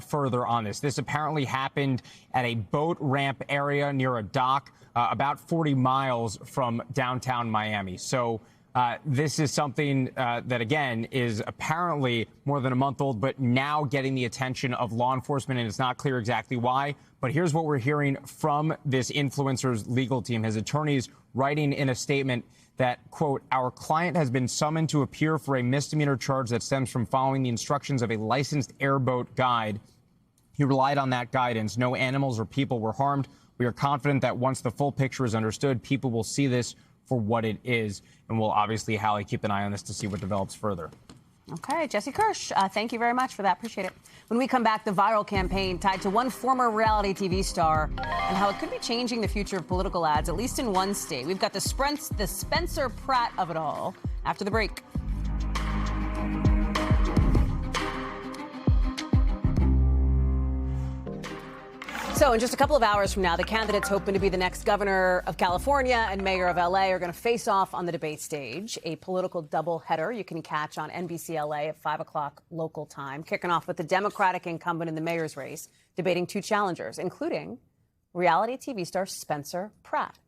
further on this. This apparently happened at a boat ramp area near a dock about 40 miles from downtown Miami. So this is something that, again, is apparently more than a month old, but now getting the attention of law enforcement, and it's not clear exactly why. But here's what we're hearing from this influencer's legal team. His attorneys writing in a statement that, quote, our client has been summoned to appear for a misdemeanor charge that stems from following the instructions of a licensed airboat guide. He relied on that guidance. No animals or people were harmed. We are confident that once the full picture is understood, people will see this for what it is. And we'll obviously, Hallie, keep an eye on this to see what develops further. Okay, Jesse Kirsch, thank you very much for that. Appreciate it. When we come back, the viral campaign tied to one former reality TV star and how it could be changing the future of political ads, at least in one state. We've got the Spencer Pratt of it all after the break. So in just a couple of hours from now, the candidates hoping to be the next governor of California and mayor of L.A. are going to face off on the debate stage, a political doubleheader you can catch on NBC LA at 5 o'clock local time, kicking off with the Democratic incumbent in the mayor's race, debating two challengers, including reality TV star Spencer Pratt,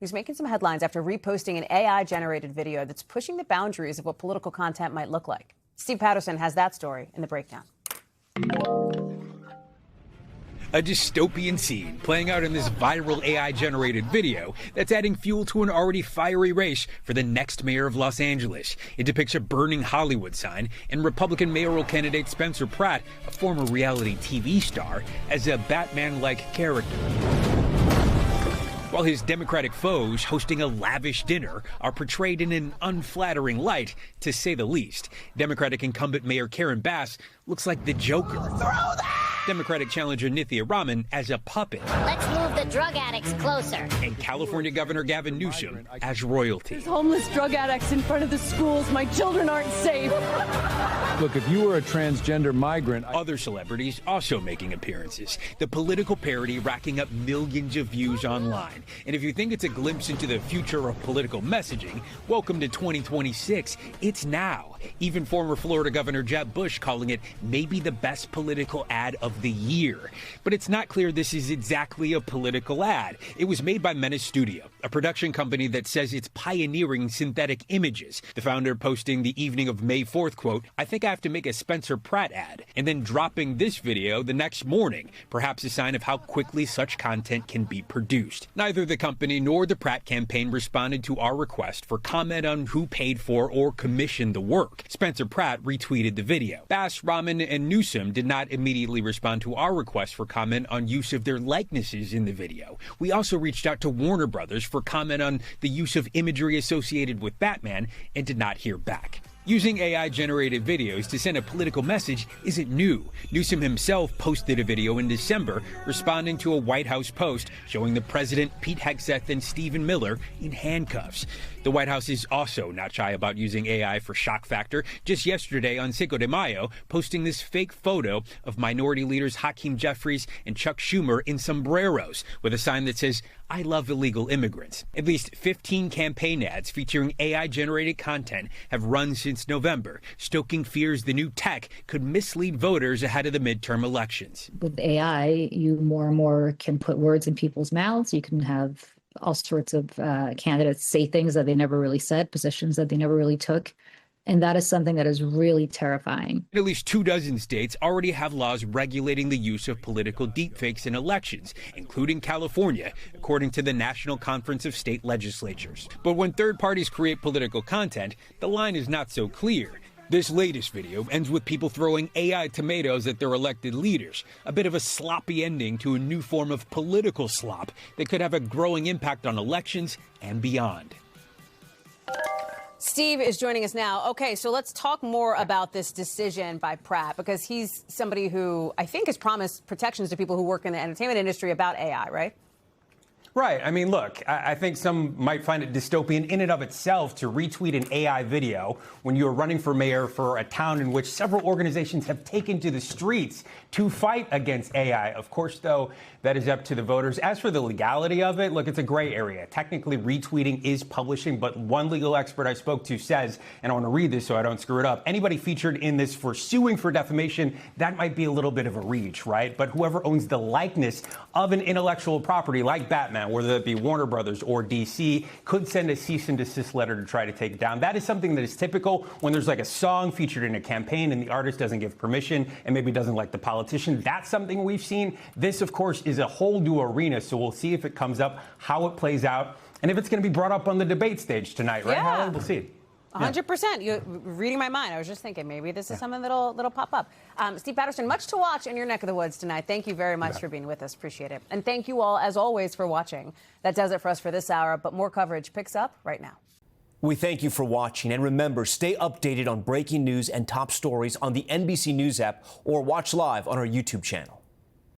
who's making some headlines after reposting an AI-generated video that's pushing the boundaries of what political content might look like. Steve Patterson has that story in the breakdown. A dystopian scene playing out in this viral AI-generated video that's adding fuel to an already fiery race for the next mayor of Los Angeles. It depicts a burning Hollywood sign and Republican mayoral candidate Spencer Pratt, a former reality TV star, as a Batman-like character. While his Democratic foes hosting a lavish dinner are portrayed in an unflattering light, to say the least. Democratic incumbent Mayor Karen Bass looks like the Joker. Democratic challenger Nithya Raman as a puppet. Let's move the drug addicts closer. And California Governor Gavin Newsom as royalty. There's homeless drug addicts in front of the schools. My children aren't safe. Look, if you were a transgender migrant... Other celebrities also making appearances. The political parody racking up millions of views online. And if you think it's a glimpse into the future of political messaging, welcome to 2026. It's now. Even former Florida Governor Jeb Bush calling it maybe the best political ad of the year. But it's not clear this is exactly a political ad. It was made by Menace Studio, a production company that says it's pioneering synthetic images. The founder posting the evening of May 4th, quote, I think I have to make a Spencer Pratt ad, and then dropping this video the next morning, perhaps a sign of how quickly such content can be produced. Neither the company nor the Pratt campaign responded to our request for comment on who paid for or commissioned the work. Spencer Pratt retweeted the video. Bass, Raman, and Newsom did not immediately respond to our request for comment on use of their likenesses in the video. We also reached out to Warner Brothers for comment on the use of imagery associated with Batman and did not hear back. Using AI-generated videos to send a political message isn't new. Newsom himself posted a video in December responding to a White House post showing the president, Pete Hegseth, and Stephen Miller in handcuffs. The The White House is also not shy about using AI for shock factor. Just yesterday on Cinco de Mayo, posting this fake photo of minority leaders Hakeem Jeffries and Chuck Schumer in sombreros with a sign that says, "I love illegal immigrants." At least 15 campaign ads featuring AI-generated content have run since November, stoking fears the new tech could mislead voters ahead of the midterm elections. With AI, you more and more can put words in people's mouths. You can have all sorts of candidates say things that they never really said, positions that they never really took. And that is something that is really terrifying. At least 24 states already have laws regulating the use of political deepfakes in elections, including California, according to the National Conference of State Legislatures. But when third parties create political content, the line is not so clear. This latest video ends with people throwing AI tomatoes at their elected leaders, a bit of a sloppy ending to a new form of political slop that could have a growing impact on elections and beyond. Steve is joining us now. Okay, so let's talk more about this decision by Pratt, because he's somebody who I think has promised protections to people who work in the entertainment industry about AI, right? Right. I mean, look, I think some might find it dystopian in and of itself to retweet an AI video when you are running for mayor for a town in which several organizations have taken to the streets to fight against AI. Of course, though, that is up to the voters. As for the legality of it, look, it's a gray area. Technically, retweeting is publishing, but one legal expert I spoke to says, and I want to read this so I don't screw it up, anybody featured in this for suing for defamation, that might be a little bit of a reach, right? But whoever owns the likeness of an intellectual property like Batman, whether it be Warner Brothers or DC, could send a cease and desist letter to try to take it down. That is something that is typical when there's like a song featured in a campaign and the artist doesn't give permission and maybe doesn't like the politician. That's something we've seen. This, of course, is a whole new arena, so we'll see if it comes up, how it plays out, and if it's going to be brought up on the debate stage tonight, right, Hallie? We'll see. 100%. You're reading my mind. I was just thinking maybe this is something that'll pop up. Steve Patterson, much to watch in your neck of the woods tonight. Thank you very much for being with us. Appreciate it. And thank you all, as always, for watching. That does it for us for this hour, but more coverage picks up right now. We thank you for watching. And remember, stay updated on breaking news and top stories on the NBC News app or watch live on our YouTube channel.